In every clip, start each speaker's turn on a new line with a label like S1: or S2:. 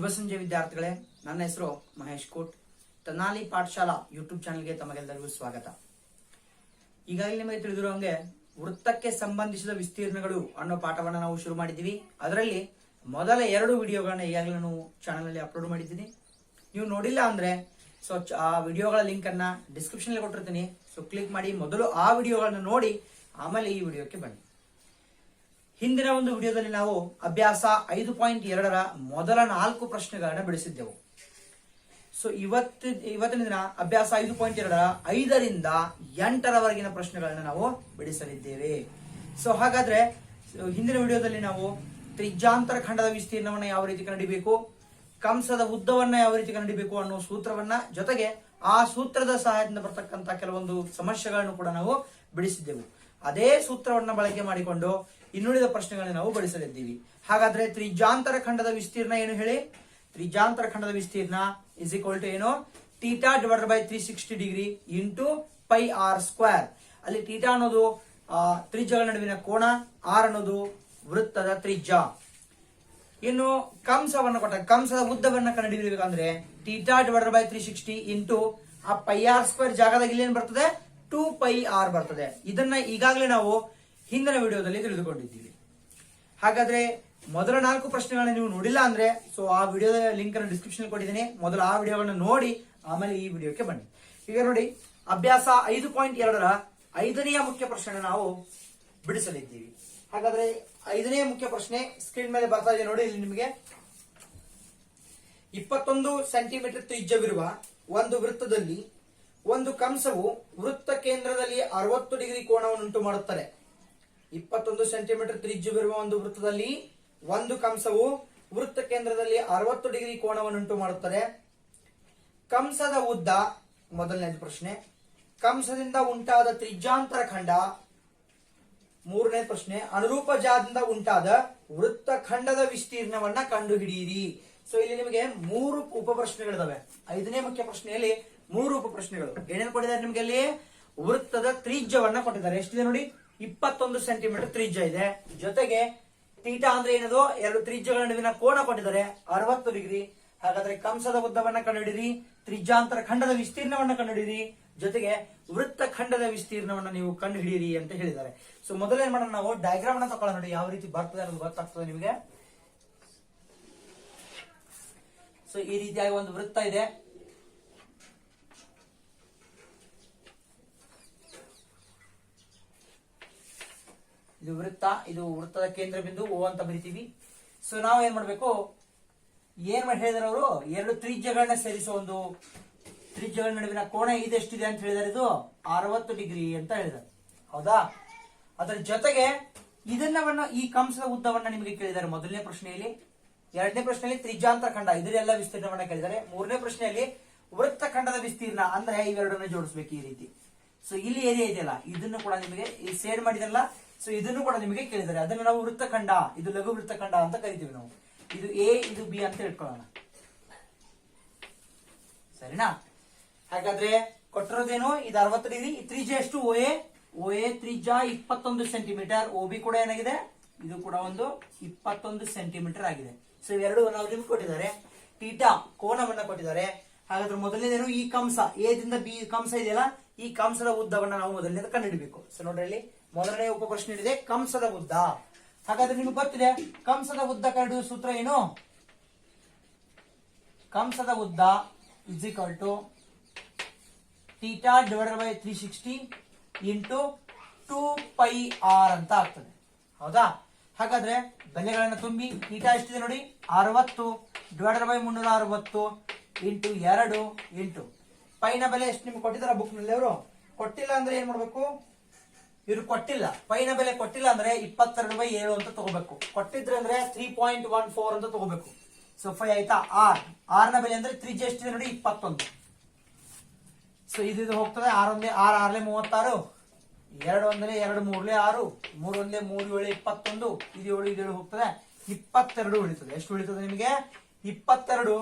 S1: ಶುಭ ಸಂಜೆ ವಿದ್ಯಾರ್ಥಿಗಳೇ, ನನ್ನ ಹೆಸರು ಮಹೇಶ್ ಕೋಟ್. ತನಾಲಿ ಪಾಠಶಾಲಾ ಯೂಟ್ಯೂಬ್ ಚಾನೆಲ್ಗೆ ತಮಗೆಲ್ಲರಿಗೂ ಸ್ವಾಗತ. ಈಗಾಗಲೇ ನಿಮಗೆ ತಿಳಿದಿರೋ ಹಾಗೆ ವೃತ್ತಕ್ಕೆ ಸಂಬಂಧಿಸಿದ ವಿಸ್ತೀರ್ಣಗಳು ಅನ್ನೋ ಪಾಠವನ್ನು ನಾವು ಶುರು ಮಾಡಿದ್ದೀವಿ. ಅದರಲ್ಲಿ ಮೊದಲ 2 ವಿಡಿಯೋಗಳನ್ನ ಈಗಾಗಲೇ ನಾನು ಚಾನೆಲ್ ಅಲ್ಲಿ ಅಪ್ಲೋಡ್ ಮಾಡಿದ್ದೀನಿ. ನೀವು ನೋಡಿಲ್ಲ ಅಂದ್ರೆ ಆ ವಿಡಿಯೋಗಳ ಲಿಂಕ್ ಅನ್ನ ಡಿಸ್ಕ್ರಿಪ್ಷನ್ ಅಲ್ಲಿ ಕೊಟ್ಟಿರ್ತೀನಿ. ಸೊ ಕ್ಲಿಕ್ ಮಾಡಿ ಮೊದಲು ಆ ವಿಡಿಯೋಗಳನ್ನ ನೋಡಿ ಆಮೇಲೆ ಈ ವಿಡಿಯೋಕ್ಕೆ ಬನ್ನಿ. ಹಿಂದಿನ ಒಂದು ವಿಡಿಯೋದಲ್ಲಿ ನಾವು ಅಭ್ಯಾಸ 5.2ರ ಮೊದಲ 4 ಪ್ರಶ್ನೆಗಳನ್ನ ಬಿಡಿಸಿದ್ದೆವು. ಸೊ ಇವತ್ತಿನ ದಿನ ಅಭ್ಯಾಸ 5.2ರ 5ರಿಂದ 8ರವರೆಗಿನ ಪ್ರಶ್ನೆಗಳನ್ನ ನಾವು ಬಿಡಿಸಲಿದ್ದೇವೆ. ಸೊ ಹಾಗಾದ್ರೆ ಹಿಂದಿನ ವಿಡಿಯೋದಲ್ಲಿ ನಾವು ತ್ರಿಜ್ಯಾಂತರ ಖಂಡದ ವಿಸ್ತೀರ್ಣವನ್ನ ಯಾವ ರೀತಿ ಕಂಡುಹಿಡಿಯಬೇಕು, ಕಂಸದ ಉದ್ದವನ್ನ ಯಾವ ರೀತಿ ಕಂಡುಹಿಡಿಯಬೇಕು ಅನ್ನೋ ಸೂತ್ರವನ್ನ, ಜೊತೆಗೆ ಆ ಸೂತ್ರದ ಸಹಾಯದಿಂದ ಬರ್ತಕ್ಕಂಥ ಕೆಲವೊಂದು ಸಮಸ್ಯೆಗಳನ್ನು ಕೂಡ ನಾವು ಬಿಡಿಸಿದ್ದೆವು. ಅದೇ ಸೂತ್ರವನ್ನ ಬಳಕೆ ಮಾಡಿಕೊಂಡು ಇನ್ನುಳಿದ ಪ್ರಶ್ನೆಗಳನ್ನ ನಾವು ಬಿಡಿಸಲಿದ್ದೀವಿ. ಹಾಗಾದ್ರೆ ತ್ರಿಜ್ಯಾಂತರ ಖಂಡದ ವಿಸ್ತೀರ್ಣ ಏನು ಹೇಳಿ? ತ್ರಿಜ್ಯಾಂತರ ಖಂಡದ ವಿಸ್ತೀರ್ಣ ಇಸ್ ಈಕ್ವಲ್ ಟು ಏನು? Theta divided by 360 degree into pi r square. ಅಲ್ಲಿ ಥೀಟಾ ಅನ್ನೋದು ತ್ರಿಜ್ಯಗಳ ನಡುವಿನ ಕೋನ, ಆರ್ ಅನ್ನೋದು ವೃತ್ತದ ತ್ರಿಜ್ಯ. ಇನ್ನು ಕಂಸದ ಉದ್ದವನ್ನ ಕಂಡುಹಿಡಿಯಬೇಕಂದ್ರೆ ಥೀಟಾ ಡಿವೈಡೆಡ್ ಬೈ 360 ಇಂಟು ಆ ಪೈ ಆರ್ ಸ್ಕ್ವೇರ್ ಜಾಗದಾಗ ಇಲ್ಲಿ ಏನ್ ಬರ್ತದೆ? 2 ಪೈ ಆರ್ ಬರ್ತದೆ. ಇದನ್ನ ಈಗಾಗಲೇ ನಾವು ಹಿಂದಿನ ವಿಡಿಯೋದಲ್ಲಿ ತಿಳಿದುಕೊಂಡಿದ್ದೀವಿ. ಹಾಗಾದ್ರೆ ಮೊದಲ 4 ಪ್ರಶ್ನೆಗಳನ್ನ ನೀವು ನೋಡಿಲ್ಲ ಅಂದ್ರೆ ಸೊ ಆ ವಿಡಿಯೋದ ಲಿಂಕ್ ಅನ್ನು ಡಿಸ್ಕ್ರಿಪ್ಷನ್ ಕೊಟ್ಟಿದ್ದೀನಿ. ಮೊದಲು ಆ ವಿಡಿಯೋಗಳನ್ನ ನೋಡಿ ಆಮೇಲೆ ಈ ವಿಡಿಯೋಕ್ಕೆ ಬನ್ನಿ. ಈಗ ನೋಡಿ, ಅಭ್ಯಾಸ 5.2ರ 5ನೆಯ ಮುಖ್ಯ ಪ್ರಶ್ನೆ ನಾವು ಬಿಡಿಸಲಿದ್ದೀವಿ. ಹಾಗಾದ್ರೆ 5ನೇ ಮುಖ್ಯ ಪ್ರಶ್ನೆ ಸ್ಕ್ರೀನ್ ಮೇಲೆ ಬರ್ತಾ ಇದೆ ನೋಡಿ. ಇಲ್ಲಿ ನಿಮಗೆ 21 ಸೆಂಟಿಮೀಟರ್ ತ್ರಿಜ್ಯವಿರುವ ಒಂದು ವೃತ್ತದಲ್ಲಿ ಒಂದು ಕಂಸವು ವೃತ್ತ ಕೇಂದ್ರದಲ್ಲಿ 60 ಡಿಗ್ರಿ ಕೋನವನ್ನುಂಟು ಮಾಡುತ್ತದೆ. 21 ಸೆಂಟಿಮೀಟರ್ ತ್ರಿಜ್ಯವಿರುವ ಒಂದು ವೃತ್ತದಲ್ಲಿ ಒಂದು ಕಂಸವು ವೃತ್ತ ಕೇಂದ್ರದಲ್ಲಿ 60 ಡಿಗ್ರಿ ಕೋನವನ್ನುಂಟು ಮಾಡುತ್ತದೆ. ಕಂಸದ ಉದ್ದ, ಮೊದಲನೇ ಪ್ರಶ್ನೆ. ಕಂಸದಿಂದ ಉಂಟಾದ ತ್ರಿಜ್ಯಾಂತರ ಖಂಡ, 3ನೇ ಪ್ರಶ್ನೆ. ಅನುರೂಪ ಜಾಗದಿಂದ ಉಂಟಾದ ವೃತ್ತ ಖಂಡದ ವಿಸ್ತೀರ್ಣವನ್ನ ಕಂಡುಹಿಡಿಯಿರಿ. ಸೊ ಇಲ್ಲಿ ನಿಮಗೆ 3 ಉಪ ಪ್ರಶ್ನೆಗಳಿದಾವೆ. 5ನೇ ಮುಖ್ಯ ಪ್ರಶ್ನೆಯಲ್ಲಿ 3 ಉಪ ಪ್ರಶ್ನೆಗಳು. ಏನೇನು ಕೊಟ್ಟಿದ್ದಾರೆ ನಿಮಗೆ? ಅಲ್ಲಿ ವೃತ್ತದ ತ್ರಿಜ್ಯವನ್ನ ಕೊಟ್ಟಿದ್ದಾರೆ. ಎಷ್ಟಿದೆ ನೋಡಿ? 21 ಸೆಂಟಿಮೀಟರ್ ತ್ರಿಜ್ಯ ಇದೆ. ಜೊತೆಗೆ ಥೀಟಾ ಅಂದ್ರೆ ಏನದು? 2 ತ್ರಿಜ್ಯಗಳ ನಡುವಿನ ಕೋನ ಕೊಟ್ಟಿದ್ದಾರೆ 60 ಡಿಗ್ರಿ. ಹಾಗಾದ್ರೆ ಕಂಸದ ಉದ್ದವನ್ನ ಕಂಡುಹಿಡಿಯಿರಿ, ತ್ರಿಜ್ಯಾಂತರ ಖಂಡದ ವಿಸ್ತೀರ್ಣವನ್ನ ಕಂಡುಹಿಡಿಯಿರಿ, ಜೊತೆಗೆ ವೃತ್ತ ಖಂಡದ ವಿಸ್ತೀರ್ಣವನ್ನ ನೀವು ಕಂಡುಹಿಡಿಯಿರಿ ಅಂತ ಹೇಳಿದ್ದಾರೆ. ಸೊ ಮೊದಲೇನ್ ಮಾಡೋಣ, ನಾವು ಡಯಾಗ್ರಾಮ್ ಅನ್ನ ತಕೊಳ್ಳೋಣ. ನೋಡಿ ಯಾವ ರೀತಿ ಬರ್ತದೆ ಅನ್ನೋದು ಗೊತ್ತಾಗ್ತದೆ ನಿಮಗೆ. ಸೊ ಈ ರೀತಿಯಾಗಿ ಒಂದು ವೃತ್ತ ಇದೆ. ಇದು ವೃತ್ತ, ಇದು ವೃತ್ತದ ಕೇಂದ್ರ ಬಿಂದು ಓ ಅಂತ ಬರಿತೀವಿ. ಸೊ ನಾವು ಏನ್ ಮಾಡ್ಬೇಕು, ಏನ್ ಹೇಳಿದಾರೆ ಅವರು? 2 ತ್ರಿಜ್ಯಗಳನ್ನ ಸೇರಿಸೋ ಒಂದು ತ್ರಿಜ್ಯಗಳ ನಡುವಿನ ಕೋನ ಇದೆಷ್ಟಿದೆ ಅಂತ ಹೇಳಿದಾರೆ? ಇದು 60 ಡಿಗ್ರಿ ಅಂತ ಹೇಳಿದಾರೆ. ಹೌದಾ? ಅದರ ಜೊತೆಗೆ ಈ ಕಂಸದ ಉದ್ದವನ್ನ ನಿಮಗೆ ಕೇಳಿದ್ದಾರೆ ಮೊದಲನೇ ಪ್ರಶ್ನೆಯಲ್ಲಿ. 2ನೇ ಪ್ರಶ್ನೆಯಲ್ಲಿ ತ್ರಿಜ್ಯಾಂತರ ಖಂಡ ಇದರೆಲ್ಲ ವಿಸ್ತೀರ್ಣವನ್ನ ಕೇಳಿದ್ದಾರೆ. 3ನೇ ಪ್ರಶ್ನೆಯಲ್ಲಿ ವೃತ್ತ ಖಂಡದ ವಿಸ್ತೀರ್ಣ, ಅಂದ್ರೆ ಇವೆರಡನ್ನ ಜೋಡಿಸ್ಬೇಕು ಈ ರೀತಿ. ಸೊ ಇಲ್ಲಿ ಏರಿಯಾ ಇದೆಯಲ್ಲ, ಇದನ್ನು ಕೂಡ ನಿಮಗೆ ಈ ಸೇಡ್ ಮಾಡಿದಲ್ಲ, ಸೊ ಇದನ್ನು ಕೂಡ ನಿಮಗೆ ಕೇಳಿದ್ದಾರೆ. ಅದನ್ನ ನಾವು ವೃತ್ತಖಂಡ, ಇದು ಲಘು ವೃತ್ತಖಂಡ ಅಂತ ಕರಿತೀವಿ ನಾವು. ಇದು ಎ, ಇದು ಬಿ ಅಂತ ಇಟ್ಕೊಳ್ಳೋಣ. ಸರಿನಾ? ಹಾಗಾದ್ರೆ ಕೊಟ್ಟಿರೋದೇನು? ಇದು 60 ಡಿಗ್ರಿ. ಈ ತ್ರಿಜ್ಯ ಎಷ್ಟು? ಓ ಎ ತ್ರಿಜ್ಯ 21 ಸೆಂಟಿಮೀಟರ್. ಓ ಬಿ ಕೂಡ ಏನಾಗಿದೆ? ಇದು ಕೂಡ ಒಂದು 21 ಸೆಂಟಿಮೀಟರ್ ಆಗಿದೆ. ಸೊ ಇವೆರಡು ನಾವು ನಿಮ್ಗೆ ಕೊಟ್ಟಿದ್ದಾರೆ. ಥೀಟಾ ಕೋನವನ್ನ ಕೊಟ್ಟಿದ್ದಾರೆ. ಹಾಗಾದ್ರೆ ಮೊದಲನೇದೇನು? ಈ ಕಂಸ ಎ ದಿಂದ ಬಿ ಕಂಸ ಇದೆಯಲ್ಲ, ಈ ಕಂಸದ ಉದ್ದವನ್ನ ನಾವು ಮೊದಲನೇದು ಕಂಡುಹಿಡಬೇಕು. ಸೊ ನೋಡ್ರಿ, ಇಲ್ಲಿ ಮೊದಲನೇ ಉಪ ಪ್ರಶ್ನೆ ಇದೆ, ಕಂಸದ ಉದ್ದ. ಹಾಗಾದ್ರೆ ನಿಮ್ಗೆ ಗೊತ್ತಿದೆ ಕಂಸದ ಉದ್ದ ಕಂಡುಹಿಡಿಯುವ ಸೂತ್ರ ಏನು? ಕಂಸದ ಉದ್ದ is equal to theta divided by 360 into 2 pi r ಅಂತ ಆಗ್ತದೆ. ಹೌದಾ? ಹಾಗಾದ್ರೆ ಬೆಲೆಗಳನ್ನ ತುಂಬಿ, ಥೀಟಾ ಎಷ್ಟಿದೆ ನೋಡಿ? 60 ಡಿವೈಡೆಡ್ ಬೈ 360 ಇಂಟು 2 ಇಂಟು ಪೈನ ಬೆಲೆ ಎಷ್ಟು ನಿಮ್ಗೆ ಕೊಟ್ಟಿದ್ದಾರೆ ಬುಕ್ ನಲ್ಲಿ? ಅವರು ಕೊಟ್ಟಿಲ್ಲ ಅಂದ್ರೆ ಏನ್ ಮಾಡ್ಬೇಕು? ಇವ್ರು ಕೊಟ್ಟಿಲ್ಲ, ಪೈನ ಬೆಲೆ ಕೊಟ್ಟಿಲ್ಲ ಅಂದ್ರೆ 22/7 ಅಂತ ತಗೋಬೇಕು. ಕೊಟ್ಟಿದ್ರೆ ಅಂದ್ರೆ 3.14 ಅಂತ ತಗೋಬೇಕು. ಸೊ 5 ಆಯ್ತಾ? ಆರ್ ನ ಬೆಲೆ ಅಂದ್ರೆ ತ್ರಿಜ್ಯ ಎಷ್ಟಿದೆ ನೋಡಿ? 21. ಸೊ ಇದು ಹೋಗ್ತದೆ 6 6 36, 2 1 2 3 6, 3 1 3 7 21, ಇದು 7 ಇದು 7 ಹೋಗ್ತದೆ 22 ಉಳಿತದೆ. ಎಷ್ಟು ಉಳಿತದೆ ನಿಮಗೆ? 22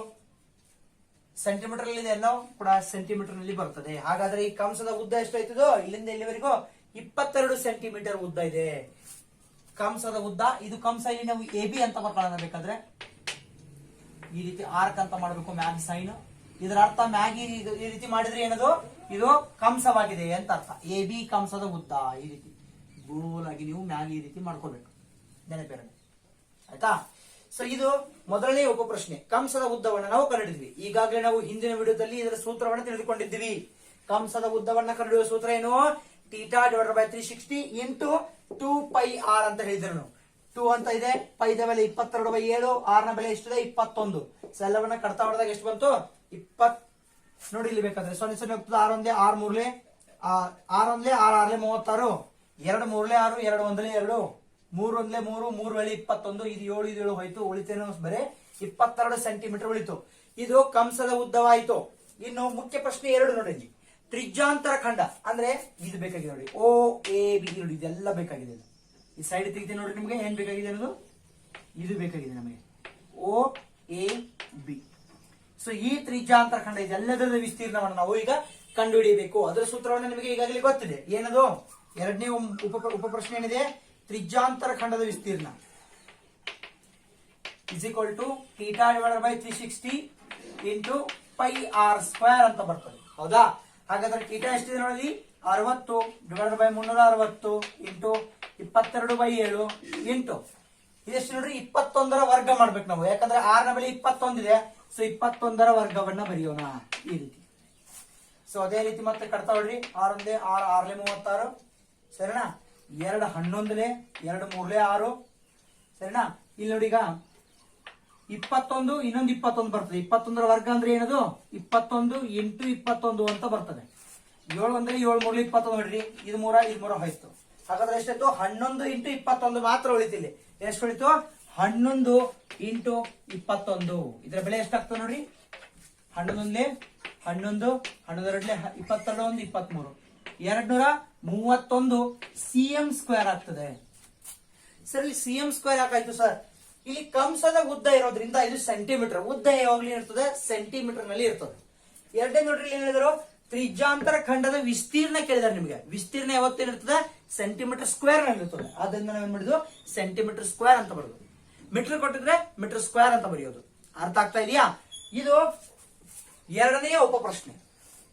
S1: ಸೆಂಟಿಮೀಟರ್ ಅಲ್ಲಿ ಎಲ್ಲ ಕೂಡ ಸೆಂಟಿಮೀಟರ್ ನಲ್ಲಿ ಬರ್ತದೆ. ಹಾಗಾದ್ರೆ ಈ ಕಂಸದ ಉದ್ದ ಎಷ್ಟಾಯ್ತದೋ ಇಲ್ಲಿಂದ ಇಲ್ಲಿವರೆಗೂ 22 ಸೆಂಟಿಮೀಟರ್ ಉದ್ದ ಇದೆ ಕಂಸದ ಉದ್ದ. ಇದು ಕಂಸ, ಇಲ್ಲಿ ನಾವು ಎ ಬಿ ಅಂತ ಬರ್ಕೊಳ್ಳೋಣ ಬೇಕಾದ್ರೆ. ಈ ರೀತಿ ಆರ್ಕ್ ಅಂತ ಮಾಡಬೇಕು ಮ್ಯಾಗ್ ಸೈನ್. ಇದರ ಅರ್ಥ ಮ್ಯಾಗ್ ಈ ರೀತಿ ಮಾಡಿದ್ರೆ ಏನದು, ಇದು ಕಂಸವಾಗಿದೆ ಅಂತ ಅರ್ಥ. ಎ ಬಿ ಕಂಸದ ಉದ್ದ. ಈ ರೀತಿ ಗೋಲ್ ಆಗಿ ನೀವು ಮ್ಯಾಗ್ ಈ ರೀತಿ ಮಾಡ್ಕೋಬೇಕು, ನೆನಪಿರಲಿ ಆಯ್ತಾ. ಸೊ ಇದು ಮೊದಲನೇ ಉಪಪ್ರಶ್ನೆ. ಕಂಸದ ಉದ್ದವನ್ನು ನಾವು ಕಂಡುಹಿಡಿದ್ವಿ. ಈಗಾಗಲೇ ನಾವು ಹಿಂದಿನ ವಿಡಿಯೋದಲ್ಲಿ ಇದರ ಸೂತ್ರವನ್ನು ತಿಳಿದುಕೊಂಡಿದ್ದೀವಿ. ಕಂಸದ ಉದ್ದವನ್ನ ಕಂಡುಹಿಡಿಯುವ ಸೂತ್ರ ಏನು, theta divided by 360 into 2πr ಅಂತ ಹೇಳಿದ್ರು ನಾವು. 2 ಅಂತ ಇದೆ, ಪೈದ ಬೆಲೆ 22/7, ಆರ್ ನ ಬೆಲೆ ಎಷ್ಟಿದೆ 21. ಸೊ ಎಲ್ಲವನ್ನ ಕಡ್ತಾ ಹೊಡೆದಾಗ ಎಷ್ಟು ಬಂತು 20. ನೋಡಿ ಇಲ್ಲಿ ಬೇಕಾದ್ರೆ 0 0 ಹೋಗ್ತದೆ. 6 ಒಂದೇ 6 ಮೂರ್ಲೆ 6 ಒಂದ್ಲೆ 6 6ಲೆ 36, 2 ಮೂರ್ಲೆ 6, 2 ಒಂದಲೆ 2, 3 ಒಂದ್ಲೆ 3, 3 ವೇಳೆ 21. ಇದು 7 ಇದು 7 ಹೋಯ್ತು, ಉಳಿತೇನೋ ಬರೇ 22 ಸೆಂಟಿಮೀಟರ್ ಉಳಿತು. ಇದು ಕಂಸದ ಉದ್ದವಾಯಿತು. ಇನ್ನು ಮುಖ್ಯ ಪ್ರಶ್ನೆ 2 ನೋಡಿ. ತ್ರಿಜ್ಯಾಂತರ ಖಂಡ ಅಂದ್ರೆ ಇದು ಬೇಕಾಗಿದೆ ನೋಡಿ, ಓ ಎ ಬಿ ನೋಡಿ, ಇದೆಲ್ಲ ಬೇಕಾಗಿದೆ. ಈ ಸೈಡ್ ತೆಗಿತೀನಿ ನೋಡಿ, ನಿಮ್ಗೆ ಏನ್ ಬೇಕಾಗಿದೆ ಅನ್ನೋದು ಇದು ಬೇಕಾಗಿದೆ ನಮಗೆ, ಓ ಎ ಬಿ. ಸೊ ಈ ತ್ರಿಜ್ಯಾಂತರ ಖಂಡ ಇದೆಲ್ಲದರ ವಿಸ್ತೀರ್ಣವನ್ನು ನಾವು ಈಗ ಕಂಡುಹಿಡಿಯಬೇಕು. ಅದರ ಸೂತ್ರವನ್ನು ನಿಮಗೆ ಈಗಾಗಲೇ ಗೊತ್ತಿದೆ. ಏನದು, ಎರಡನೇ ಉಪಪ್ರಶ್ನೆ ಏನಿದೆ, ತ್ರಿಜ್ಯಾಂತರ ಖಂಡದ ವಿಸ್ತೀರ್ಣ is equal to theta divided by 360 into πr² ಅಂತ ಬರ್ತದೆ. ಹೌದಾ? ಹಾಗಾದ್ರೆ ಥೀಟಾ ಎಷ್ಟಿದೆ ನೋಡಿ, 60 ಡಿವೈಡೆಡ್ ಬೈ 360 ಇಂಟು 22/7 ಇಂಟು ಇದೆಷ್ಟು ನೋಡ್ರಿ, 21ರ ವರ್ಗ ಮಾಡ್ಬೇಕು ನಾವು. ಯಾಕಂದ್ರೆ ಆರ್ ನ ಬೆಲೆ 21 ಇದೆ. ಸೊ 21ರ ವರ್ಗವನ್ನ ಬರೆಯೋಣ ಈ ರೀತಿ. ಸೊ ಅದೇ ರೀತಿ ಮತ್ತೆ ಕಟ್ತಾ ಹೊಡ್ರಿ. 6 ಒಂದೇ 6, 6ಲೆ 36, ಸರಿನಾ. 2 11ಲೆ 2 3ಲೆ 6, ಸರಿನಾ. ಇಲ್ಲಿ ನೋಡಿ ಈಗ 21 ಇನ್ನೊಂದು 21 ಬರ್ತದೆ. 21ರ ವರ್ಗ ಅಂದ್ರೆ ಏನದು, 21 ಇಂಟು 21 ಅಂತ ಬರ್ತದೆ. 7 ಒಂದ್ರೆ 7 3ಲೆ 21 ನೋಡ್ರಿ, ಇದು 3 ಹೋಯ್ತು. ಹಾಗಾದ್ರೆ ಎಷ್ಟಾಯ್ತು, 11 ಇಂಟು 21 ಮಾತ್ರ ಉಳಿತಿಲ್ಲ. ಎಷ್ಟು ಉಳಿತು, 11 ಇಂಟು 21. ಇದರ ಬೆಲೆ ಎಷ್ಟಾಗ್ತದೆ ನೋಡ್ರಿ, 11ಲೆ 11, 11 22, 1 23, 231 cm² ಆಗ್ತದೆ. ಸರ್ ಇಲ್ಲಿ cm² ಯಾಕಾಯ್ತು ಸರ್, ಇಲ್ಲಿ ಕಂಸದ ಉದ್ದ ಇರೋದ್ರಿಂದ ಇದು ಸೆಂಟಿಮೀಟರ್. ಉದ್ದ ಯಾವಾಗ್ಲೂ ಇರ್ತದೆ ಸೆಂಟಿಮೀಟರ್ ನಲ್ಲಿ ಇರ್ತದೆ. ಎರಡನೇ ನೋಡ್ರಿ ಏನ್ ಹೇಳಿದ್ರು, ತ್ರಿಜ್ಯಾಂತರ ಖಂಡದ ವಿಸ್ತೀರ್ಣ ಕೇಳಿದಾರೆ ನಿಮಗೆ. ವಿಸ್ತೀರ್ಣ ಯಾವತ್ತೇನಿರ್ತದೆ, ಸೆಂಟಿಮೀಟರ್ ಸ್ಕ್ವೇರ್ ನಲ್ಲಿ ಇರ್ತದೆ. ಅದರಿಂದ ನಾವೇನ್ ಮಾಡಿದ್ವು, ಸೆಂಟಿಮೀಟರ್ ಸ್ಕ್ವೇರ್ ಅಂತ ಬರೆದು, ಮೀಟರ್ ಕೊಟ್ಟಿದ್ರೆ ಮೀಟರ್ ಸ್ಕ್ವೇರ್ ಅಂತ ಬರೆಯೋದು. ಅರ್ಥ ಆಗ್ತಾ ಇದೆಯಾ? ಇದು ಎರಡನೆಯ ಉಪಪ್ರಶ್ನೆ.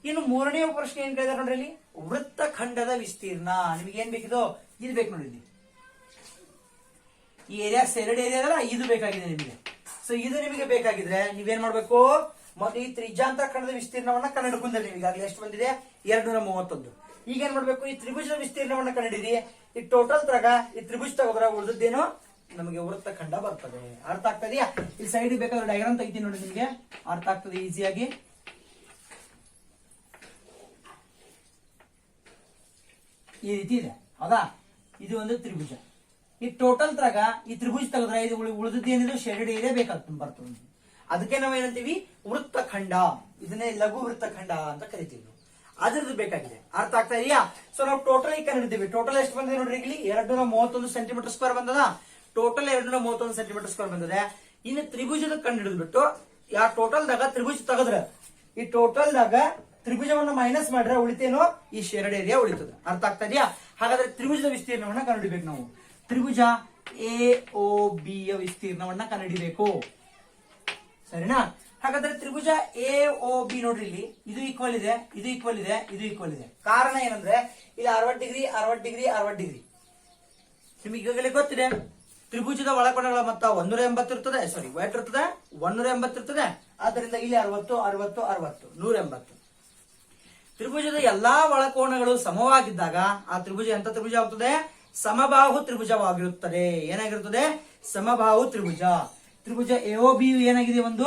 S1: ಇನ್ನು ಮೂರನೇ ಉಪಪ್ರಶ್ನೆ ಏನ್ ಕೇಳಿದಾರೆ ನೋಡ್ರಿ, ಇಲ್ಲಿ ವೃತ್ತ ಖಂಡದ ವಿಸ್ತೀರ್ಣ. ನಿಮಗೆ ಏನ್ ಬೇಕಿದು, ಇದು ಬೇಕು ನೋಡಿ. ಇಲ್ಲಿ ಈ ಏರಿಯಾ ಎರಡು ಏರಿಯಾ ಅದಲ್ಲ, ಇದು ಬೇಕಾಗಿದೆ ನಿಮಗೆ. ಸೊ ಇದು ನಿಮಗೆ ಬೇಕಾಗಿದ್ರೆ ನೀವೇನ್ ಮಾಡ್ಬೇಕು, ಮೊದಲು ಈ ತ್ರಿಜ್ಯಾಂತರ ಖಂಡದ ವಿಸ್ತೀರ್ಣವನ್ನ ಕಂಡುಹಿಡ್ಕೊಂಡ್ರೆ ನೀವು ಈಗಾಗಲೇ ಎಷ್ಟು ಬಂದಿದೆ, 231. ಈಗ ಏನ್ ಮಾಡ್ಬೇಕು, ಈ ತ್ರಿಭುಜದ ವಿಸ್ತೀರ್ಣವನ್ನ ಕಂಡುಹಿಡಿದಿ. ಈ ಟೋಟಲ್ ತ್ರಾಗ ಈ ತ್ರಿಭುಜ ತಗೋದ್ರ ಉಳಿದದ್ದೇನೋ ನಮಗೆ ವೃತ್ತ ಖಂಡ ಬರ್ತದೆ. ಅರ್ಥ ಆಗ್ತದೆಯಾ? ಇಲ್ಲಿ ಸೈಡ್ ಬೇಕಾದ್ರೆ ಡಯಾಗ್ರಾಮ್ ತೆಗಿತೀನಿ ನೋಡಿ, ನಿಮ್ಗೆ ಅರ್ಥ ಆಗ್ತದೆ ಈಸಿಯಾಗಿ. ಈ ರೀತಿ ಇದೆ, ಹೌದಾ? ಇದು ಒಂದು ತ್ರಿಭುಜ. ಈ ಟೋಟಲ್ ತ್ರಾಗ ಈ ತ್ರಿಭುಜ ತೆಗೆದ್ರೆ ಇದು ಉಳಿದದ್ದೇನಿದೆ ಶೇಡೆಡ್ ಏರಿಯಾ ಬೇಕಾಗ್ತದೆ ಬರ್ತದೆ. ಅದಕ್ಕೆ ನಾವು ಏನಂತೀವಿ, ವೃತ್ತಖಂಡ. ಇದನ್ನೇ ಲಘು ವೃತ್ತಖಂಡ ಅಂತ ಕರಿತೀವಿ. ಅದ್ರದ್ದು ಬೇಕಾಗಿದೆ. ಅರ್ಥ ಆಗ್ತಾ ಇದೆಯಾ? ಸೊ ನಾವು ಟೋಟಲ್ ಈಗ ಕಂಡಿಡ್ತೀವಿ. ಟೋಟಲ್ ಎಷ್ಟು ಬಂದಿದೆ ನೋಡ್ರಿ, ಇಲ್ಲಿ 231 ಸೆಂಟಿಮೀಟರ್ ಸ್ಕ್ವೇರ್ ಬಂದದ. ಟೋಟಲ್ 231 ಸೆಂಟಿಮೀಟರ್ ಸ್ಕ್ವೇರ್ ಬಂದಿದೆ. ಇನ್ನು ತ್ರಿಭುಜದ ಕಂಡು ಹಿಡಿದ್ಬಿಟ್ಟು ಯಾವ ಟೋಟಲ್ದಾಗ ತ್ರಿಭುಜ ತೆಗೆದ್ರೆ ಈ ಟೋಟಲ್ದಾಗ ತ್ರಿಭುಜವನ್ನ ಮೈನಸ್ ಮಾಡ್ರೆ ಉಳಿತೇನೋ ಈ ಶೇರ್ಡ್ ಏರಿಯಾ ಉಳಿತದೆ. ಅರ್ಥ ಆಗ್ತಾ ಇದೆಯಾ? ಹಾಗಾದ್ರೆ ತ್ರಿಭುಜದ ವಿಸ್ತೀರ್ಣವನ್ನ ಕಂಡುಹಿಡಿಬೇಕು ನಾವು. ತ್ರಿಭುಜ AOB ಯ ವಿಸ್ತೀರ್ಣವನ್ನ ಕಂಡುಹಿಡಿಬೇಕು, ಸರಿನಾ? ಹಾಗಾದ್ರೆ ತ್ರಿಭುಜ AOB ನೋಡ್ರಿ, ಇಲ್ಲಿ ಇದು ಈಕ್ವಲ್ ಇದೆ, ಇದು ಈಕ್ವಲ್ ಇದೆ, ಇದು ಈಕ್ವಲ್ ಇದೆ. ಕಾರಣ ಏನಂದ್ರೆ ಇಲ್ಲಿ 60 ಡಿಗ್ರಿ 60 ಡಿಗ್ರಿ 60 ಡಿಗ್ರಿ ನಿಮಗೆ ಈಗಾಗಲೇ ಗೊತ್ತಿದೆ. ತ್ರಿಭುಜದ ಒಳಕೋನಗಳ ಮೊತ್ತ 180 ಇರ್ತದೆ, ಸಾರಿ ವೈಟ್ ಇರ್ತದೆ, 180 ಇರ್ತದೆ. ಆದ್ದರಿಂದ ಇಲ್ಲಿ 60 60 60 180. ತ್ರಿಭುಜದ ಎಲ್ಲಾ ಒಳಕೋನಗಳು ಸಮವಾಗಿದ್ದಾಗ ಆ ತ್ರಿಭುಜ ಎಂತ ತ್ರಿಭುಜ ಆಗ್ತದೆ, ಸಮಬಾಹು ತ್ರಿಭುಜವಾಗಿರುತ್ತದೆ. ಏನಾಗಿರುತ್ತದೆ, ಸಮಬಾಹು ತ್ರಿಭುಜ. ತ್ರಿಭುಜ AOB ಏನಾಗಿದೆ, ಒಂದು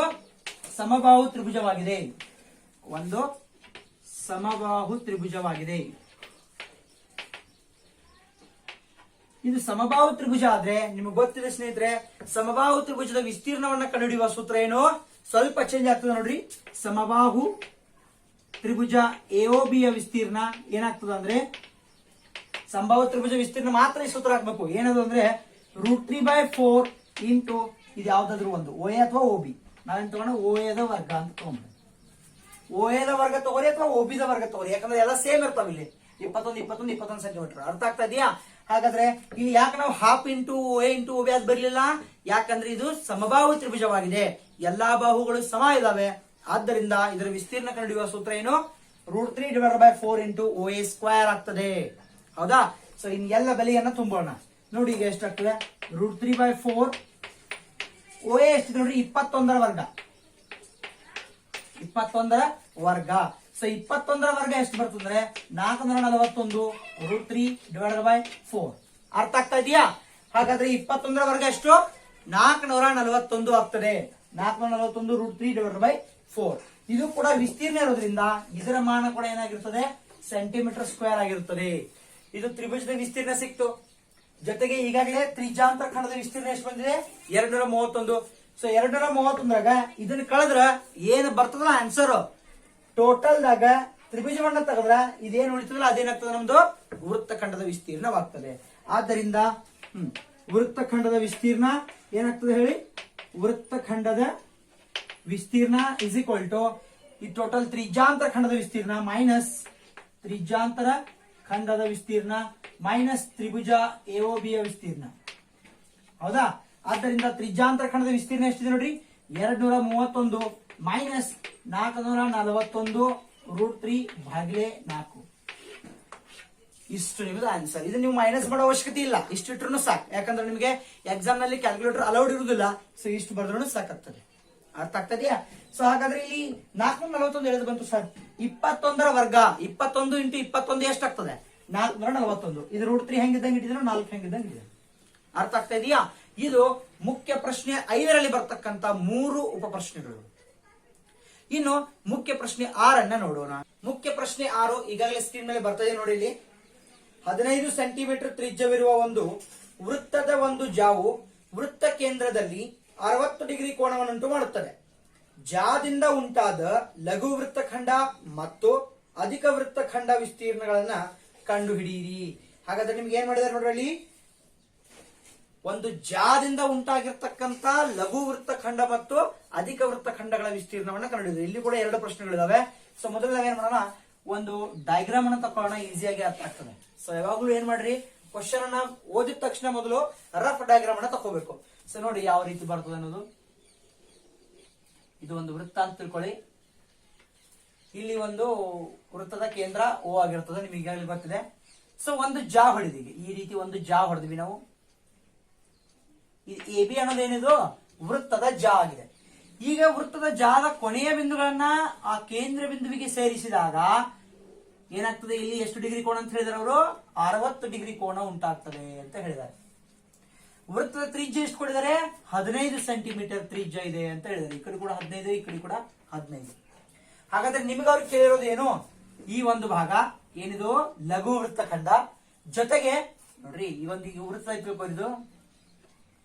S1: ಸಮಬಾಹು ತ್ರಿಭುಜವಾಗಿದೆ. ಒಂದು ಸಮಬಾಹು ತ್ರಿಭುಜವಾಗಿದೆ. ಇದು ಸಮಬಾಹು ತ್ರಿಭುಜ ಆದ್ರೆ ನಿಮಗೆ ಗೊತ್ತಿದೆ ಸ್ನೇಹಿತರೆ, ಸಮಬಾಹು ತ್ರಿಭುಜದ ವಿಸ್ತೀರ್ಣವನ್ನ ಕಂಡುಹಿಡಿಯುವ ಸೂತ್ರ ಏನು, ಸ್ವಲ್ಪ ಚೇಂಜ್ ಆಗ್ತದೆ ನೋಡ್ರಿ. ಸಮಬಾಹು ತ್ರಿಭುಜ AOB ಯ ವಿಸ್ತೀರ್ಣ ಏನಾಗ್ತದೆ ಅಂದ್ರೆ, ಸಮಬಾಹು ತ್ರಿಭುಜ ವಿಸ್ತೀರ್ಣ ಮಾತ್ರ ಈ ಸೂತ್ರ ಹಾಕ್ಬೇಕು. ಏನದು ಅಂದ್ರೆ √3/4 ಇಂಟು ಇದು ಯಾವ್ದಾದ್ರು ಒಂದು OA ಅಥವಾ OB. ನಾವೇನ್ ತಗೊಂಡು OA ದ ವರ್ಗ ಅಂತ ತಗೊಂಡ್ರೆ, OA ದ ವರ್ಗ ತಗೋರಿ ಅಥವಾ OB ದ ವರ್ಗ ತಗೋರಿ. ಯಾಕಂದ್ರೆ ಎಲ್ಲ ಸೇಮ್ ಇರ್ತಾವ. ಇಲ್ಲಿ 21 ಸೆಂಟಿಮೀಟರ್. ಅರ್ಥ ಆಗ್ತಾ ಇದೆಯಾ? ಹಾಗಾದ್ರೆ ಇಲ್ಲಿ ಯಾಕೆ ನಾವು half into A into O B ಅದು ಬರಲಿಲ್ಲ? ಯಾಕಂದ್ರೆ ಇದು ಸಮಬಾಹು ತ್ರಿಭುಜವಾಗಿದೆ, ಎಲ್ಲಾ ಬಾಹುಗಳು ಸಮ ಇದಾವೆ. ಆದ್ದರಿಂದ ಇದರ ವಿಸ್ತೀರ್ಣ ಕಂಡುಹಿಡಿಯುವ ಸೂತ್ರ ಏನು? √3/4 ಇಂಟು ಒ ಎ ಸ್ಕ್ವೇರ್ ಆಗ್ತದೆ. ಹೌದಾ? ಸೊ ಇನ್ ಎಲ್ಲ ಬೆಲೆಯನ್ನ ತುಂಬೋಣ. ನೋಡಿ ಈಗ ಎಷ್ಟಾಗ್ತದೆ? √3/4 ಒ ಎ ಎಷ್ಟು ನೋಡ್ರಿ? 21 ವರ್ಗ. 21 ವರ್ಗ. ಸೊ 21 ವರ್ಗ ಎಷ್ಟು ಬರ್ತಂದ್ರೆ 441 √3/4. ಅರ್ಥ ಆಗ್ತಾ ಇದೆಯಾ? ಹಾಗಾದ್ರೆ 21 ವರ್ಗ ಎಷ್ಟು? 441 ಆಗ್ತದೆ. 441 √3/4. ಇದು ಕೂಡ ವಿಸ್ತೀರ್ಣ ಇರೋದ್ರಿಂದ ಇದರ ಮಾನ ಕೂಡ ಏನಾಗಿರ್ತದೆ? ಸೆಂಟಿಮೀಟರ್ ಸ್ಕ್ವೇರ್ ಆಗಿರುತ್ತದೆ. ಇದು ತ್ರಿಭುಜದ ವಿಸ್ತೀರ್ಣ ಸಿಕ್ತು. ಜೊತೆಗೆ ಈಗಾಗಲೇ ತ್ರಿಜ್ಯಾಂತರ ಖಂಡದ ವಿಸ್ತೀರ್ಣ ಎಷ್ಟು ಬಂದಿದೆ? 231. ಸೊ 231ರಾಗ ಇದನ್ನ ಕಳೆದ್ರ ಏನ್ ಬರ್ತದಲ್ಲ ಆನ್ಸರ್, ಟೋಟಲ್ದಾಗ ತ್ರಿಭುಜವನ್ನ ತೆಗೆದ್ರ ಇದೇನು ಉಳಿತದಲ್ಲ ಅದೇನಾಗ್ತದೆ? ನಮ್ದು ವೃತ್ತಖಂಡದ ವಿಸ್ತೀರ್ಣವಾಗ್ತದೆ. ಆದ್ದರಿಂದ ವೃತ್ತಖಂಡದ ವಿಸ್ತೀರ್ಣ ಏನಾಗ್ತದೆ ಹೇಳಿ? ವೃತ್ತಖಂಡದ ವಿಸ್ತೀರ್ಣ ಇಸ್ ಈಕ್ವಲ್ ಟು ಈ ಟೋಟಲ್ ತ್ರಿಜ್ಯಾಂತರ ಖಂಡದ ವಿಸ್ತೀರ್ಣ ಮೈನಸ್ ತ್ರಿಜ್ಯಾಂತರ ಖಂಡದ ವಿಸ್ತೀರ್ಣ ಮೈನಸ್ ತ್ರಿಭುಜ ಎಒಬಿ ಯ ವಿಸ್ತೀರ್ಣ. ಹೌದಾ? ಆದ್ದರಿಂದ ತ್ರಿಜ್ಯಾಂತರ ಖಂಡದ ವಿಸ್ತೀರ್ಣ ಎಷ್ಟಿದೆ ನೋಡ್ರಿ? 231 ಮೈನಸ್ 441 √3/4. ಇಷ್ಟು ನಿಮ್ದು ಆನ್ಸರ್. ಇದು ನೀವು ಮೈನಸ್ ಮಾಡೋ ಅವಶ್ಯಕತೆ ಇಲ್ಲ, ಇಷ್ಟು ಇಟ್ರು ಸಾಕು. ಯಾಕಂದ್ರೆ ನಿಮಗೆ ಎಕ್ಸಾಮ್ ನಲ್ಲಿ ಕ್ಯಾಲ್ಕುಲೇಟರ್ ಅಲೌಡ್ ಇರುವುದಿಲ್ಲ. ಸೊ ಇಷ್ಟು ಬರೆದ್ರೂ ಸಾಕಾಗ್ತದೆ. ಅರ್ಥ ಆಗ್ತದೆಯಾ? ಸೊ ಹಾಗಾದ್ರೆ ಇಲ್ಲಿ 441 ಎಳೆದು ಬಂತು ಸರ್. 21 ವರ್ಗ 21 ಇಂಟು 21 ಎಷ್ಟಾಗ್ತದೆ? 441. ಇದು √3 ಹೆಂಗಿದ್ದಂಗೆ ಇಟ್ಟಿದ್ರೆ 4 ಹೆಂಗಿದ್ದಂಗೆ ಇದೆ. ಅರ್ಥ ಆಗ್ತಾ ಇದೆಯಾ? ಇದು ಮುಖ್ಯ ಪ್ರಶ್ನೆ 5ರಲ್ಲಿ ಬರ್ತಕ್ಕಂತ 3 ಉಪ ಪ್ರಶ್ನೆಗಳು. ಇನ್ನು ಮುಖ್ಯ ಪ್ರಶ್ನೆ 6 ನೋಡೋಣ. ಮುಖ್ಯ ಪ್ರಶ್ನೆ 6 ಈಗಾಗಲೇ ಸ್ಕ್ರೀನ್ ಮೇಲೆ ಬರ್ತದೆ ನೋಡಿ. ಇಲ್ಲಿ 15 ಸೆಂಟಿಮೀಟರ್ ತ್ರಿಜ್ಯವಿರುವ ಒಂದು ವೃತ್ತದ ಒಂದು ಜಾವು ವೃತ್ತ ಕೇಂದ್ರದಲ್ಲಿ 60 ಡಿಗ್ರಿ ಕೋನವನ್ನುಂಟು ಮಾಡುತ್ತದೆ. ಜಾದಿಂದ ಉಂಟಾದ ಲಘು ವೃತ್ತಖಂಡ ಮತ್ತು ಅಧಿಕ ವೃತ್ತಖಂಡ ವಿಸ್ತೀರ್ಣಗಳನ್ನ ಕಂಡುಹಿಡಿಯಿರಿ. ಹಾಗಾದ್ರೆ ನಿಮ್ಗೆ ಏನ್ ಮಾಡಿದಾರೆ ನೋಡ್ರಿ? ಒಂದು ಜಾದಿಂದ ಉಂಟಾಗಿರ್ತಕ್ಕಂತ ಲಘು ವೃತ್ತಖಂಡ ಮತ್ತು ಅಧಿಕ ವೃತ್ತಖಂಡಗಳ ವಿಸ್ತೀರ್ಣವನ್ನ ಕಂಡುಹಿಡಿಯಿರಿ. ಇಲ್ಲಿ ಕೂಡ 2 ಪ್ರಶ್ನೆಗಳಿದಾವೆ. ಸೊ ಮೊದಲು ನಾವೇನ್ ಮಾಡೋಣ? ಒಂದು ಡಯಾಗ್ರಾಮ್ ಅನ್ನ ತಕೊಳ್ಳೋಣ, ಈಸಿಯಾಗಿ ಅರ್ಥ ಆಗ್ತದೆ. ಸೊ ಯಾವಾಗ್ಲೂ ಏನ್ ಮಾಡ್ರಿ? ಕ್ವಶನ್ ಅನ್ನ ಓದಿದ ತಕ್ಷಣ ಮೊದಲು ರಫ್ ಡಯಾಗ್ರಾಮ್ ಅನ್ನ ತಕೋಬೇಕು. ಸೊ ನೋಡಿ ಯಾವ ರೀತಿ ಬರ್ತದೆ ಅನ್ನೋದು. ಇದು ಒಂದು ವೃತ್ತ ಅಂತ ತಿಳ್ಕೊಳ್ಳಿ. ಇಲ್ಲಿ ಒಂದು ವೃತ್ತದ ಕೇಂದ್ರ ಓ ಆಗಿರ್ತದೆ, ನಿಮ್ಗೆ ಈಗಾಗಲೇ ಗೊತ್ತಿದೆ. ಸೊ ಒಂದು ಜಾ ಹೊಡೆದಿವಿ, ಈ ರೀತಿ ಒಂದು ಜಾ ಹೊಡೆದ್ವಿ ನಾವು. ಎ ಬಿ ಅನ್ನೋದೇನಿದು? ವೃತ್ತದ ಜಾ ಆಗಿದೆ. ಈಗ ವೃತ್ತದ ಜಾದ ಕೊನೆಯ ಬಿಂದುಗಳನ್ನ ಆ ಕೇಂದ್ರ ಬಿಂದುವಿಗೆ ಸೇರಿಸಿದಾಗ ಏನಾಗ್ತದೆ? ಇಲ್ಲಿ ಎಷ್ಟು ಡಿಗ್ರಿ ಕೋನ ಅಂತ ಹೇಳಿದಾರೆ ಅವರು? 60 ಡಿಗ್ರಿ ಕೋನ ಉಂಟಾಗ್ತದೆ ಅಂತ ಹೇಳಿದ್ದಾರೆ. ವೃತ್ತದ ತ್ರಿಜ್ಯ ಎಷ್ಟು ಕೊಡಿದ್ದಾರೆ? 15 ಸೆಂಟಿಮೀಟರ್ ತ್ರಿಜ್ಯ ಇದೆ ಅಂತ ಹೇಳಿದ್ದಾರೆ. ಈ ಕಡೆ ಕೂಡ 15, ಈ ಕಡೆ ಕೂಡ 15. ಹಾಗಾದ್ರೆ ನಿಮ್ಗೆ ಅವ್ರು ಕೇಳಿರೋದು ಏನು? ಈ ಒಂದು ಭಾಗ ಏನಿದು? ಲಘು ವೃತ್ತಖಂಡ. ಜೊತೆಗೆ ನೋಡ್ರಿ ಈ ಒಂದು ವೃತ್ತ ತಿಳ್ಕೊಂಡಿದ್ದು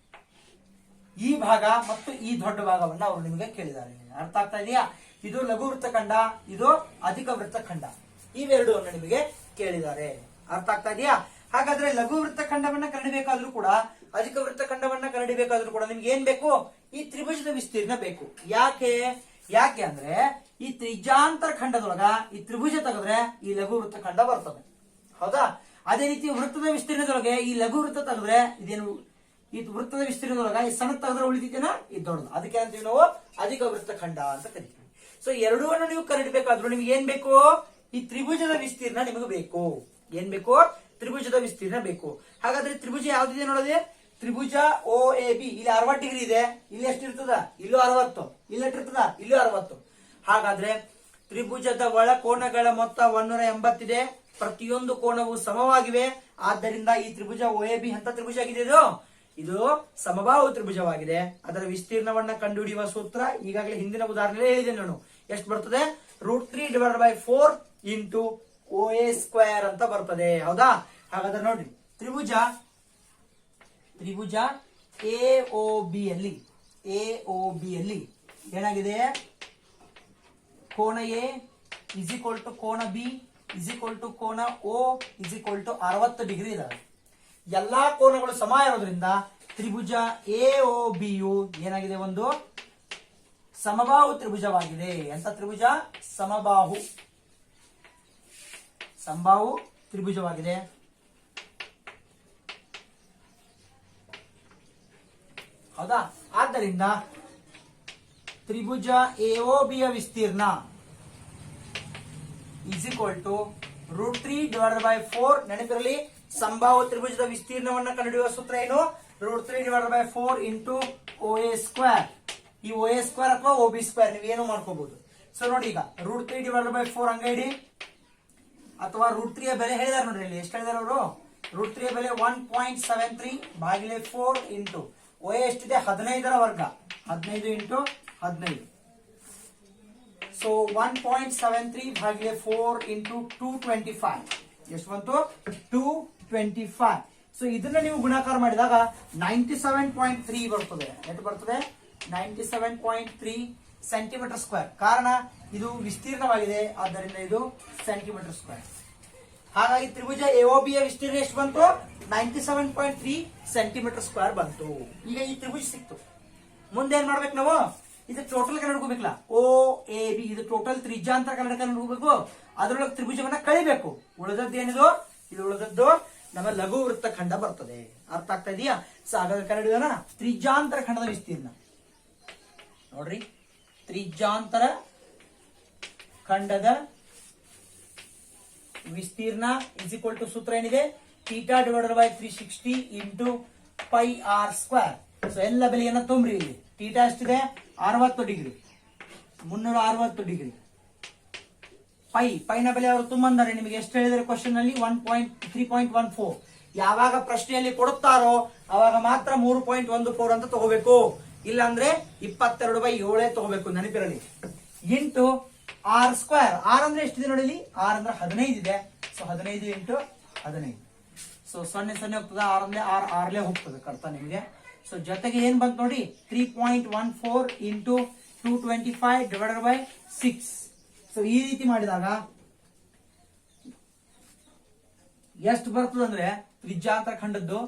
S1: ಈ ಭಾಗ ಮತ್ತು ಈ ದೊಡ್ಡ ಭಾಗವನ್ನ ಅವರು ನಿಮಗೆ ಕೇಳಿದ್ದಾರೆ. ಅರ್ಥ ಆಗ್ತಾ ಇದೆಯಾ? ಇದು ಲಘು ವೃತ್ತಖಂಡ, ಇದು ಅಧಿಕ ವೃತ್ತಖಂಡ. ಇವೆರಡನ್ನು ನಿಮಗೆ ಕೇಳಿದ್ದಾರೆ. ಅರ್ಥ ಆಗ್ತಾ ಇದೆಯಾ? ಹಾಗಾದ್ರೆ ಲಘು ವೃತ್ತಖಂಡವನ್ನ ಕಂಡುಹಿಡಿಬೇಕಾದ್ರೂ ಕೂಡ ಅಧಿಕ ವೃತ್ತಖಂಡವನ್ನ ಕಂಡುಹಿಡಿಬೇಕಾದ್ರೂ ಕೂಡ ನಿಮ್ಗೆ ಏನ್ ಬೇಕು? ಈ ತ್ರಿಭುಜದ ವಿಸ್ತೀರ್ಣ ಬೇಕು. ಯಾಕೆ ಅಂದ್ರೆ ಈ ತ್ರಿಜ್ಯಾಂತರ ಖಂಡದೊಳಗ ಈ ತ್ರಿಭುಜ ತೆಗೆದ್ರೆ ಈ ಲಘು ವೃತ್ತಖಂಡ ಬರ್ತದೆ. ಹೌದಾ? ಅದೇ ರೀತಿ ವೃತ್ತದ ವಿಸ್ತೀರ್ಣದೊಳಗೆ ಈ ಲಘು ವೃತ್ತ ತೆಗೆದ್ರೆ ಇದೇನು? ಈ ವೃತ್ತದ ವಿಸ್ತೀರ್ಣದೊಳಗ ಈ ಸಣ್ಣ ತೆಗೆದ್ರೆ ಉಳಿದಿದ್ದೇನ ಈ ದೊಡ್ಡದು. ಅದಕ್ಕೆ ಅಂತೀವಿ ನಾವು ಅಧಿಕ ವೃತ್ತಖಂಡ ಅಂತ ಕರಿತೀವಿ. ಸೊ ಎರಡೂ ನೀವು ಕಂಡುಹಿಡಿಬೇಕಾದ್ರೂ ನಿಮ್ಗೆ ಏನ್ ಬೇಕು? ಈ ತ್ರಿಭುಜದ ವಿಸ್ತೀರ್ಣ ನಿಮಗೆ ಬೇಕು. ಏನ್ ಬೇಕು? ತ್ರಿಭುಜದ ವಿಸ್ತೀರ್ಣ ಬೇಕು. ಹಾಗಾದ್ರೆ ತ್ರಿಭುಜ ಯಾವ್ದಿದೆ ನೋಡೋದೇ? ತ್ರಿಭುಜ ಒ ಎ ಬಿ. ಇಲ್ಲಿ 60 ಡಿಗ್ರಿ ಇದೆ, ಇಲ್ಲಿ ಎಷ್ಟಿರ್ತದ? ಇಲ್ಲೂ 60, ಇಲ್ಲಿ ಎಷ್ಟಿರ್ತದ? ಇಲ್ಲೂ 60. ಹಾಗಾದ್ರೆ ತ್ರಿಭುಜದ ಒಳ ಕೋನಗಳ ಮೊತ್ತ 180 ಇದೆ. ಪ್ರತಿಯೊಂದು ಕೋನವು ಸಮವಾಗಿವೆ. ಆದ್ದರಿಂದ ಈ ತ್ರಿಭುಜ ಒ ಎ ಬಿ ಅಂತ ತ್ರಿಭುಜ ಆಗಿದೆ. ಇದು ಸಮಬಾಹು ತ್ರಿಭುಜವಾಗಿದೆ. ಅದರ ವಿಸ್ತೀರ್ಣವನ್ನ ಕಂಡುಹಿಡಿಯುವ ಸೂತ್ರ ಈಗಾಗಲೇ ಹಿಂದಿನ ಉದಾಹರಣೆ ಹೇಳಿದೆ ನಾನು. ಎಷ್ಟು ಬರ್ತದೆ? √3/4 ಇಂಟು ಒ ಎ ಸ್ಕ್ವೇರ್ ಅಂತ ಬರ್ತದೆ. ಹೌದಾ? ಹಾಗಾದ್ರೆ ನೋಡ್ರಿ, ತ್ರಿಭುಜ ಎಒಬಿ ಯಲ್ಲಿ ಏನಾಗಿದೆ? ಕೋನ ಎ ಇಸ್ ಈಕ್ವಲ್ ಟು ಕೋನ ಬಿ ಇಸ್ ಈಕ್ವಲ್ ಟು ಕೋನ O is equal to 60 degree ಇದಾವೆ. ಎಲ್ಲಾ ಕೋನಗಳು ಸಮ ಇರೋದ್ರಿಂದ ತ್ರಿಭುಜ ಎಒಬಿಯು ಏನಾಗಿದೆ? ಒಂದು ಸಮಬಾಹು ತ್ರಿಭುಜವಾಗಿದೆ. ಎಂತ ತ್ರಿಭುಜ? ಸಮಬಾಹು ತ್ರಿಭುಜವಾಗಿದೆ. ಹೌದಾ? ಆದ್ದರಿಂದ ತ್ರಿಭುಜ ಎಒಬಿಯ ವಿಸ್ತೀರ್ಣ ಈಸ್ ಈಕ್ವಲ್ ಟು √3/4. ನೆನಪಿರಲಿ, ಸಂಭಾವ್ಯ ತ್ರಿಭುಜದ ವಿಸ್ತೀರ್ಣವನ್ನು ಕಂಡುಹಿಡಿಯುವ ಸೂತ್ರ ಏನು? √3/4 ಇಂಟು OA². ಈ OA² ಅಥವಾ OB² ನೀವೇನು ಮಾಡ್ಕೋಬಹುದು. ಸೊ ನೋಡಿ, ಈಗ √3/4 ಹಂಗ ಇಡಿ, ಅಥವಾ √3 ಬೆಲೆ ಹೇಳಿದಾರೆ ನೋಡ್ರಿ. ಇಲ್ಲಿ ಎಷ್ಟು ಹೇಳಿದಾರೆ ಅವರು? √3 ಬೆಲೆ 1.73 ಭಾಗಿಲೆ 4 ಇಂಟು OA ಎಷ್ಟಿದೆ? 15ರ ವರ್ಗ. 15 ಇಂಟು 15. So 1.73 ಭಾಗಿಲೆ 4 into 225. ಎಷ್ಟು ಬಂತು? 225. ಸೊ ಇದನ್ನ ನೀವು ಗುಣಾಕಾರ ಮಾಡಿದಾಗ 97.3 ಬರ್ತದೆ. ಎಷ್ಟು ಬರ್ತದೆ? 97.3 ಸೆಂಟಿಮೀಟರ್ ಸ್ಕ್ವೇರ್. ಕಾರಣ ಇದು ವಿಸ್ತೀರ್ಣವಾಗಿದೆ, ಆದ್ದರಿಂದ ಇದು ಸೆಂಟಿಮೀಟರ್ ಸ್ಕ್ವೇರ್. ಹಾಗಾಗಿ ತ್ರಿಭುಜ ಎಒಬಿಯ ವಿಸ್ತೀರ್ಣ ಎಷ್ಟು ಬಂತು? 97.3 ಸೆಂಟಿಮೀಟರ್ ಸ್ಕ್ವೇರ್ ಬಂತು. ಈಗ ಈ ತ್ರಿಭುಜ ಸಿಕ್ತು. ಮುಂದೆ ಏನ್ ಮಾಡ್ಬೇಕು ನಾವು? ಇದು ಟೋಟಲ್ ಕನ್ನಡ ಹುಡುಕಬೇಕಲ್ಲ. OAB ಇದು ಟೋಟಲ್ ತ್ರಿಜ್ಯಾಂತರ ಕನ್ನಡ ಹುಡುಕಬೇಕು. ಅದರೊಳಗೆ ತ್ರಿಭುಜವನ್ನ ಕಳಿಬೇಕು. ಉಳಿದದ್ದು ಏನಿದು? ಇದು ಉಳಿದದ್ದು ನಮ್ಮ ಲಘು ವೃತ್ತಖಂಡ ಬರ್ತದೆ. ಅರ್ಥ ಆಗ್ತಾ ಇದೆಯಾ? ಸೊ ಹಾಗಾದ್ರೆ ಕನ್ನಡ ತ್ರಿಜ್ಯಾಂತರ ಖಂಡದ ವಿಸ್ತೀರ್ಣ ನೋಡ್ರಿ. ತ್ರಿಜ್ಯಾಂತರ ಖಂಡದ ವಿಸ್ತೀರ್ಣ ಇಸ್ ಈಕ್ವಲ್ ಟು ಸೂತ್ರ ಏನಿದೆ? θ/360 ಇಂಟು πr². ಸೊ ಎಲ್ಲ ಬೆಲೆಯನ್ನ ತುಂಬ್ರಿ. ಇಲ್ಲಿ θ ಎಷ್ಟಿದೆ? 60 ಡಿಗ್ರಿ, 360 ಡಿಗ್ರಿ. ಪೈನ ಬೆಲೆ ಅವರು ತುಂಬಂದರೆ ನಿಮಗೆ ಎಷ್ಟು ಹೇಳಿದರೆ ಕ್ವಶನ್ ಅಲ್ಲಿ? 3.14. ಯಾವಾಗ ಪ್ರಶ್ನೆಯಲ್ಲಿ ಕೊಡುತ್ತಾರೋ ಅವಾಗ ಮಾತ್ರ 3.14 ಅಂತ ತಗೋಬೇಕು. ಇಲ್ಲಾಂದ್ರೆ 22/7 ತಗೋಬೇಕು. ನೆನಪಿರಲಿ. Into r². r ಅಂದ್ರೆ ಎಷ್ಟಿದೆ ನೋಡಿ ಇಲ್ಲಿ? r ಅಂದ್ರೆ 15 ಇದೆ. So 15 into 15. ಸೊ 0 ಹೋಗ್ತದೆ. r ಅಂದ್ರೆ ಆರ್ಲೆ ಹೋಗ್ತದೆ ಕರ್ತ ನಿಮಗೆ. ಸೊ ಜೊತೆಗೆ ಏನ್ ಬಂತು ನೋಡಿ? 3.14 ಇಂಟು 225/6. ಸೊ ಈ ರೀತಿ ಮಾಡಿದಾಗ ಎಷ್ಟು ಬರ್ತದೆ ಅಂದ್ರೆ ತ್ರಿಜ್ಯಾಂತರ ಖಂಡದ್ದು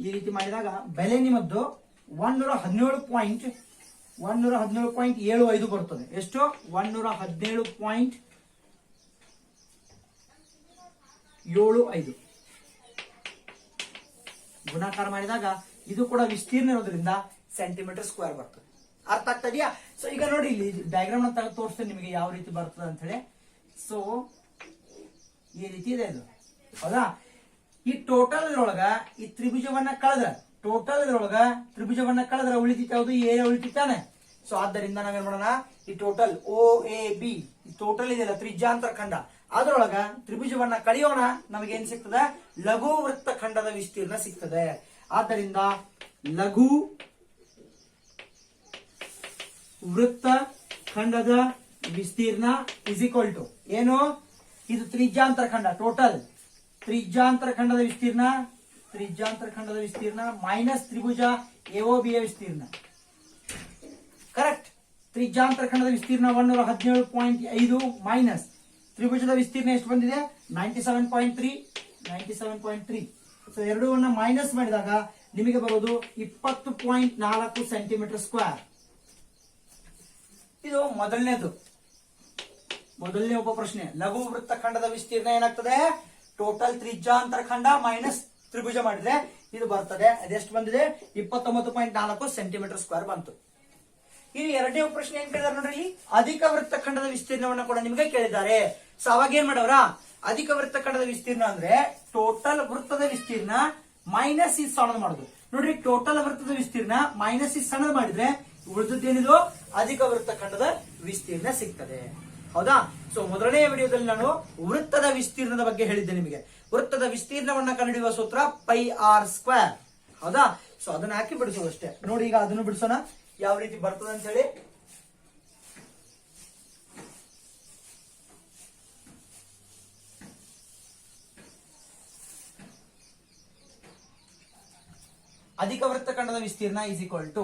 S1: ಈ ರೀತಿ ಮಾಡಿದಾಗ ಬೆಲೆ ನಿಮ್ಮದ್ದು 117.75 ಬರ್ತದೆ. ಎಷ್ಟು? 117.75 ಗುಣಾಕಾರ ಮಾಡಿದಾಗ ಇದು ಕೂಡ ವಿಸ್ತೀರ್ಣ ಇರೋದ್ರಿಂದ ಸೆಂಟಿಮೀಟರ್ ಸ್ಕ್ವೇರ್ ಬರ್ತದೆ. ಅರ್ಥ ಆಗ್ತಾ ಇದೆಯಾ? ಸೊ ಈಗ ನೋಡಿ, ಇಲ್ಲಿ ಡಯಾಗ್ರಾಮ್ ಅಂತ ತೋರಿಸ್ತೇನೆ ನಿಮಗೆ ಯಾವ ರೀತಿ ಬರ್ತದೆ ಅಂತ ಹೇಳಿ. ಸೊ ಈ ರೀತಿ ಇದೆ ಇದು. ಹೌದಾ? ಈ ಟೋಟಲ್ ಇದ್ರೊಳಗ ಈ ತ್ರಿಭುಜವನ್ನ ಕಳೆದ್ರೆ ಉಳಿತಿತ್ತು ಯಾವುದು? ಎ ಉಳಿತಿತ್ತಾನೆ. ಸೊ ಆದ್ದರಿಂದ ನಾವೇನ್ ಮಾಡೋಣ? ಈ ಟೋಟಲ್ OAB ಟೋಟಲ್ ಇದೆಯಲ್ಲ ತ್ರಿಜ್ಯಾಂತರ ಖಂಡ, ಅದರೊಳಗ ತ್ರಿಭುಜವನ್ನ ಕಳೆಯೋಣ. ನಮಗೆ ಏನ್ ಸಿಗ್ತದೆ? ಲಘು ವೃತ್ತ ಖಂಡದ ವಿಸ್ತೀರ್ಣ ಸಿಗ್ತದೆ. ಆದ್ದರಿಂದ ಲಘು ವೃತ್ತ ಖಂಡದ ವಿಸ್ತೀರ್ಣ ಇಸ್ ಈಕ್ವಲ್ ಟು ಏನು? ಇದು ತ್ರಿಜ್ಯಾಂತರ ಖಂಡ. ಟೋಟಲ್ ತ್ರಿಜ್ಯಾಂತರ ಖಂಡದ ವಿಸ್ತೀರ್ಣ ಮೈನಸ್ ತ್ರಿಭುಜ ಎಒಬಿಯ ವಿಸ್ತೀರ್ಣ. ಕರೆಕ್ಟ್. ತ್ರಿಜ್ಯಾಂತರ ಖಂಡದ ವಿಸ್ತೀರ್ಣ 117.5 ಮೈನಸ್ ತ್ರಿಭುಜದ ವಿಸ್ತೀರ್ಣ ಎಷ್ಟು ಬಂದಿದೆ? 97.3. ಸೊ ಎರಡೂವನ್ನ ಮೈನಸ್ ಮಾಡಿದಾಗ ನಿಮಗೆ ಬರೋದು 20.4 ಸೆಂಟಿಮೀಟರ್ ಸ್ಕ್ವೇರ್. ಇದು ಮೊದಲನೇ ಉಪಪ್ರಶ್ನೆ. ಲಘು ವೃತ್ತ ಖಂಡದ ವಿಸ್ತೀರ್ಣ ಏನಾಗ್ತದೆ? ಟೋಟಲ್ ತ್ರಿಜ್ಯಾಂತರ ಖಂಡ ಮೈನಸ್ ತ್ರಿಭುಜ ಮಾಡಿದ್ರೆ ಇದು ಬರ್ತದೆ. ಅದೆಷ್ಟು ಬಂದಿದೆ? 29.4 ಸೆಂಟಿಮೀಟರ್ ಸ್ಕ್ವೇರ್ ಬಂತು. ಇಲ್ಲಿ ಎರಡನೇ ಪ್ರಶ್ನೆ ಏನ್ ಕೇಳಿದಾರೆ ನೋಡ್ರಿ. ಇಲ್ಲಿ ಅಧಿಕ ವೃತ್ತಖಂಡದ ವಿಸ್ತೀರ್ಣವನ್ನ ಕೂಡ ನಿಮಗೆ ಕೇಳಿದ್ದಾರೆ. ಸೊ ಅವಾಗ ಏನ್ ಮಾಡವ್ರ? ಅಧಿಕ ವೃತ್ತಖಂಡದ ವಿಸ್ತೀರ್ಣ ಅಂದ್ರೆ ಟೋಟಲ್ ವೃತ್ತದ ವಿಸ್ತೀರ್ಣ ಮೈನಸ್ ಈ ಸಣ್ಣದು ಮಾಡುದು. ನೋಡ್ರಿ, ಟೋಟಲ್ ವೃತ್ತದ ವಿಸ್ತೀರ್ಣ ಮೈನಸ್ ಈ ಸಣ್ಣದು ಮಾಡಿದ್ರೆ ಉಳಿದದ್ದೇನಿದು? ಅಧಿಕ ವೃತ್ತಖಂಡದ ವಿಸ್ತೀರ್ಣ ಸಿಗ್ತದೆ. ಹೌದಾ? ಸೊ ಮೊದಲನೆಯ ವಿಡಿಯೋದಲ್ಲಿ ನಾನು ವೃತ್ತದ ವಿಸ್ತೀರ್ಣದ ಬಗ್ಗೆ ಹೇಳಿದ್ದೆ ನಿಮಗೆ. ವೃತ್ತದ ವಿಸ್ತೀರ್ಣವನ್ನ ಕಂಡುಹಿಡಿಯುವ ಸೂತ್ರ πr². ಹೌದಾ? ಸೊ ಅದನ್ನ ಹಾಕಿ ಬಿಡಿಸೋದು ಅಷ್ಟೇ. ನೋಡಿ, ಈಗ ಅದನ್ನು ಬಿಡಿಸೋಣ ಯಾವ ರೀತಿ ಬರ್ತದೆ ಅಂತ ಹೇಳಿ. ಅಧಿಕ ವೃತ್ತಖಂಡದ ವಿಸ್ತೀರ್ಣ ಈಸ್ ಈಕ್ವಲ್ ಟು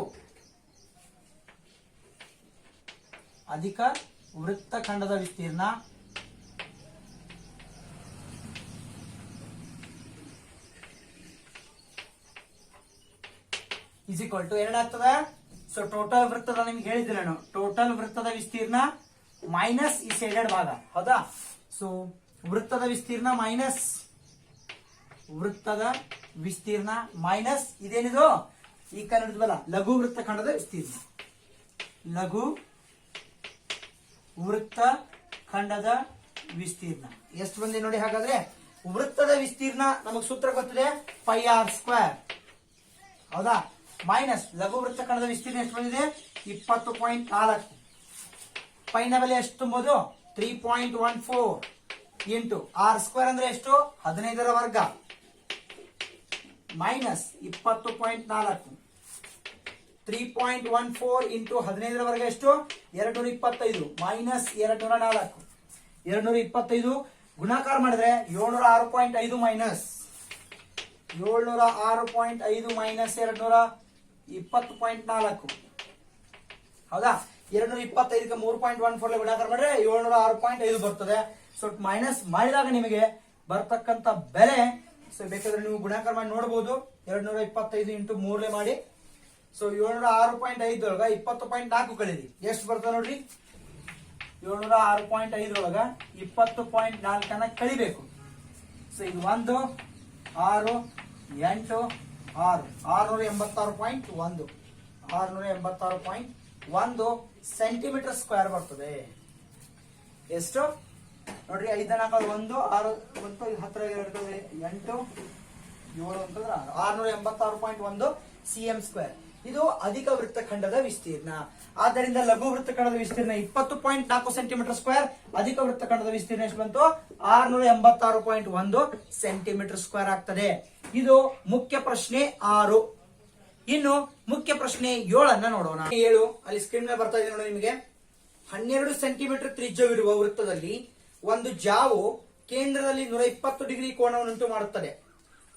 S1: ಅಧಿಕ ವೃತ್ತಖಂಡದ ವಿಸ್ತೀರ್ಣ ಈಸ್ ಈಕ್ವಲ್ ಟು ಏನಾಗ್ತದೆ? ಸೊ ಟೋಟಲ್ ವೃತ್ತದ ನಿಮ್ಗೆ ಹೇಳಿದ್ದೆ ನಾನು. ಟೋಟಲ್ ವೃತ್ತದ ವಿಸ್ತೀರ್ಣ ಮೈನಸ್ ಈ ಸೈಡೆಡ್ ಭಾಗ. ಹೌದಾ? ಸೊ ವೃತ್ತದ ವಿಸ್ತೀರ್ಣ ಮೈನಸ್ ವೃತ್ತದ ವಿಸ್ತೀರ್ಣ ಮೈನಸ್ ಇದೇನಿದು ಈ ಕನ್ನಡದಲ್ಲ ಲಘು ವೃತ್ತಖಂಡದ ವಿಸ್ತೀರ್ಣ. ಲಘು ವೃತ್ತ ಖಂಡದ ವಿಸ್ತೀರ್ಣ ಎಷ್ಟು ಬಂದಿದೆ ನೋಡಿ. ಹಾಗಾದ್ರೆ ವೃತ್ತದ ವಿಸ್ತೀರ್ಣ ನಮಗ್ ಸೂತ್ರ ಗೊತ್ತಿದೆ πr². ಹೌದಾ? ಮೈನಸ್ ಲಘು ವೃತ್ತ ಖಂಡದ ವಿಸ್ತೀರ್ಣ ಎಷ್ಟು ಬಂದಿದೆ 20.4. ಪೈನ ಬೆಲೆ ಎಷ್ಟು ತುಂಬೋದು 3.14 ಇಂಟು r² ಅಂದ್ರೆ ಎಷ್ಟು 15ರ ವರ್ಗ ಮೈನಸ್ 20.4. 3.14 ಇಂಟು 15ರ ವರ್ಗ ಎಷ್ಟು 225 ಮೈನಸ್ 204. 225 ಗುಣಾಕಾರ ಮಾಡಿದ್ರೆ 706.5 ಮೈನಸ್ 706.5 ಮೈನಸ್ 220.4. ಹೌದಾ? 225ಕ್ಕೆ 3.14 ಗುಣಾಕಾರ ಮಾಡಿದ್ರೆ 706.5 ಬರ್ತದೆ. ಸೊ ಮೈನಸ್ ಮಾಡಿದಾಗ ನಿಮಗೆ ಬರ್ತಕ್ಕಂತ ಬೆಲೆ ಸೊ ಬೇಕಾದ್ರೆ ನೀವು ಗುಣಾಕಾರ ಮಾಡಿ ನೋಡಬಹುದು. 225 ಇಂಟು 3 ಮಾಡಿ. ಸೊ 706.5 ಒಳಗ 20.4 ಕಳೀರಿ ಎಷ್ಟು ಬರ್ತದೆ ನೋಡ್ರಿ. 706.5 ಒಳಗ 20.4 ಕಳಿಬೇಕು. ಸೊ ಇದು 1 6 8 6 686.1 686.1 ಸೆಂಟಿಮೀಟರ್ ಸ್ಕ್ವೇರ್ ಬರ್ತದೆ. ಎಷ್ಟು ನೋಡ್ರಿ 5 4 1 6 1 10 2 8 7 ಅಂತಂದ್ರೆ 686.1 cm². ಇದು ಅಧಿಕ ವೃತ್ತಖಂಡದ ವಿಸ್ತೀರ್ಣ. ಆದ್ದರಿಂದ ಲಘು ವೃತ್ತಖಂಡದ ವಿಸ್ತೀರ್ಣ 20.4 ಸೆಂಟಿಮೀಟರ್ ಸ್ಕ್ವೇರ್. ಅಧಿಕ ವೃತ್ತಖಂಡದ ವಿಸ್ತೀರ್ಣ ಎಷ್ಟು ಬಂತು 686.1 ಸೆಂಟಿಮೀಟರ್ ಸ್ಕ್ವೇರ್ ಆಗ್ತದೆ. ಇದು ಮುಖ್ಯ ಪ್ರಶ್ನೆ 6. ಇನ್ನು ಮುಖ್ಯ ಪ್ರಶ್ನೆ 7 ನೋಡೋಣ. 7 ಅಲ್ಲಿ ಸ್ಕ್ರೀನ್ ಮೇಲೆ ಬರ್ತಾ ಇದೆ ನೋಡಿ ನಿಮಗೆ. 12 ಸೆಂಟಿಮೀಟರ್ ತ್ರಿಜ್ಯವಿರುವ ವೃತ್ತದಲ್ಲಿ ಒಂದು ಜಾವು ಕೇಂದ್ರದಲ್ಲಿ 120 ಡಿಗ್ರಿ ಕೋನವನ್ನುಂಟು ಮಾಡುತ್ತದೆ.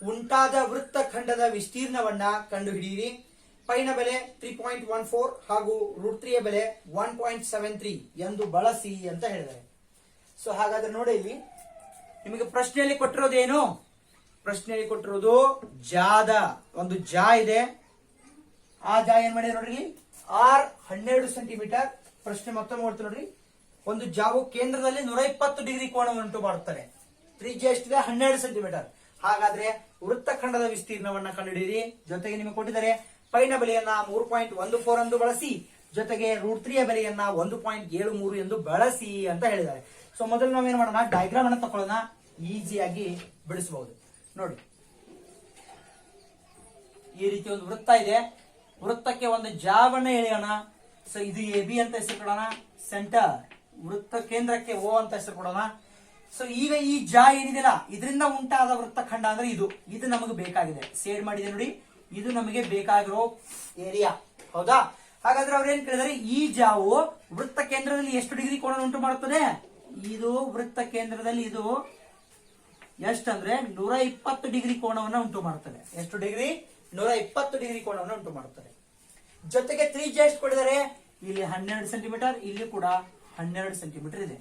S1: ಉಂಟಾದ ವೃತ್ತಖಂಡದ ವಿಸ್ತೀರ್ಣವನ್ನ ಕಂಡುಹಿಡಿಯಿರಿ. ಪೈನ ಬೆಲೆ 3.14 ಹಾಗೂ √3ಯ ಬೆಲೆ 1.73 ಎಂದು ಬಳಸಿ ಅಂತ ಹೇಳಿದ್ದಾರೆ. ಸೊ ಹಾಗಾದ್ರೆ ನೋಡಿ ಇಲ್ಲಿ ನಿಮಗೆ ಪ್ರಶ್ನೆಯಲ್ಲಿ ಕೊಟ್ಟಿರೋದೇನು? ಪ್ರಶ್ನೆಯಲ್ಲಿ ಕೊಟ್ಟಿರೋದು ಜಾದ ಒಂದು ಜಾ ಇದೆ. ಆ ಜಾ ಏನ್ ಮಾಡಿದೆ ನೋಡ್ರಿ r 12 ಸೆಂಟಿಮೀಟರ್. ಪ್ರಶ್ನೆ ಮತ್ತೊಮ್ಮೆ ನೋಡ್ತೀವಿ ನೋಡ್ರಿ. ಒಂದು ಜಾವು ಕೇಂದ್ರದಲ್ಲಿ 120 ಡಿಗ್ರಿ ಕೋನವನ್ನುಂಟು ಮಾಡುತ್ತದೆ. ತ್ರಿಜ್ಯ ಎಷ್ಟಿದೆ 12 ಸೆಂಟಿಮೀಟರ್. ಹಾಗಾದ್ರೆ ವೃತ್ತಖಂಡದ ವಿಸ್ತೀರ್ಣವನ್ನ ಕಂಡುಹಿಡಿಯಿರಿ. ಜೊತೆಗೆ ನಿಮಗೆ ಕೊಟ್ಟಿದ್ದಾರೆ ಪೈನ ಬೆಲೆಯನ್ನ 3.14 ಎಂದು ಬಳಸಿ, ಜೊತೆಗೆ √3ಯ ಬೆಲೆಯನ್ನ 1.73 ಎಂದು ಬಳಸಿ ಅಂತ ಹೇಳಿದ್ದಾರೆ. ಸೊ ಮೊದಲು ನಾವೇನ್ ಮಾಡೋಣ, ಡಯಾಗ್ರಾಮ್ ಅನ್ನ ತಕೊಳ್ಳೋಣ, ಈಸಿಯಾಗಿ ಬಿಡಿಸಬಹುದು. ನೋಡಿ ಈ ರೀತಿ ಒಂದು ವೃತ್ತ ಇದೆ. ವೃತ್ತಕ್ಕೆ ಒಂದು ಜಾವನ್ನ ಎಳೆಯೋಣ. ಸೊ ಇದು AB ಅಂತ ಹೆಸರು ಕೊಡೋಣ. ಸೆಂಟರ್ ವೃತ್ತ ಕೇಂದ್ರಕ್ಕೆ O ಅಂತ ಹೆಸರು ಕೊಡೋಣ. ಸೊ ಈಗ ಈ ಜಾ ಏನಿದೆಯಲ್ಲ ಇದರಿಂದ ಉಂಟಾದ ವೃತ್ತಖಂಡ ಅಂದ್ರೆ ಇದು ನಮಗೆ ಬೇಕಾಗಿದೆ. ಸೇಡ್ ಮಾಡಿದೆ ನೋಡಿ, ಇದು ನಮಗೆ ಬೇಕಾಗಿರೋ ಏರಿಯಾ. ಹೌದಾ? ಹಾಗಾದ್ರೆ ಅವ್ರು ಏನ್ ಕೇಳಿದಾರೆ, ಈ ಜಾವು ವೃತ್ತ ಕೇಂದ್ರದಲ್ಲಿ ಎಷ್ಟು ಡಿಗ್ರಿ ಕೋನ ಉಂಟು ಮಾಡುತ್ತದೆ? ಇದು ವೃತ್ತ ಕೇಂದ್ರದಲ್ಲಿ ಇದು ಎಷ್ಟಂದ್ರೆ 120 ಡಿಗ್ರಿ ಕೋನವನ್ನ ಉಂಟು ಮಾಡುತ್ತದೆ. ಎಷ್ಟು ಡಿಗ್ರಿ? 120 ಡಿಗ್ರಿ ಕೋನವನ್ನ ಉಂಟು ಮಾಡುತ್ತದೆ. ಜೊತೆಗೆ ತ್ರಿಜ್ಯ ಎಷ್ಟು ಕೊಟ್ಟಿದ್ದಾರೆ? ಇಲ್ಲಿ 12 ಸೆಂಟಿಮೀಟರ್, ಇಲ್ಲಿ ಕೂಡ 12 ಸೆಂಟಿಮೀಟರ್ ಇದೆ.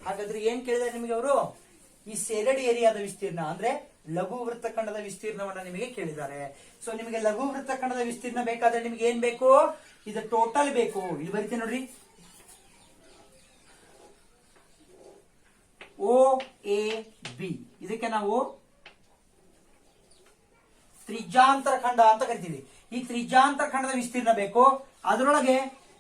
S1: ಹಾಗಾದ್ರೆ ಏನ್ ಕೇಳಿದಾರೆ ನಿಮಗೆ ಅವರು? ಈ ಸೇಡೆಡ್ ಏರಿಯಾದ ವಿಸ್ತೀರ್ಣ ಅಂದ್ರೆ ಲಘು ವೃತ್ತಖಂಡದ ವಿಸ್ತೀರ್ಣವನ್ನ ನಿಮಗೆ ಕೇಳಿದ್ದಾರೆ. ಸೊ ನಿಮಗೆ ಲಘು ವೃತ್ತಖಂಡದ ವಿಸ್ತೀರ್ಣ ಬೇಕಾದ್ರೆ ನಿಮ್ಗೆ ಏನ್ ಬೇಕು? ಇದು ಟೋಟಲ್ ಬೇಕು. ಇಲ್ಲಿ ಬರೀತೀನಿ ನೋಡ್ರಿ, OAB. ಇದಕ್ಕೆ ನಾವು ತ್ರಿಜ್ಯಾಂತರ ಖಂಡ ಅಂತ ಕರಿತೀವಿ. ಈ ತ್ರಿಜ್ಯಾಂತರ ಖಂಡದ ವಿಸ್ತೀರ್ಣ ಬೇಕು. ಅದರೊಳಗೆ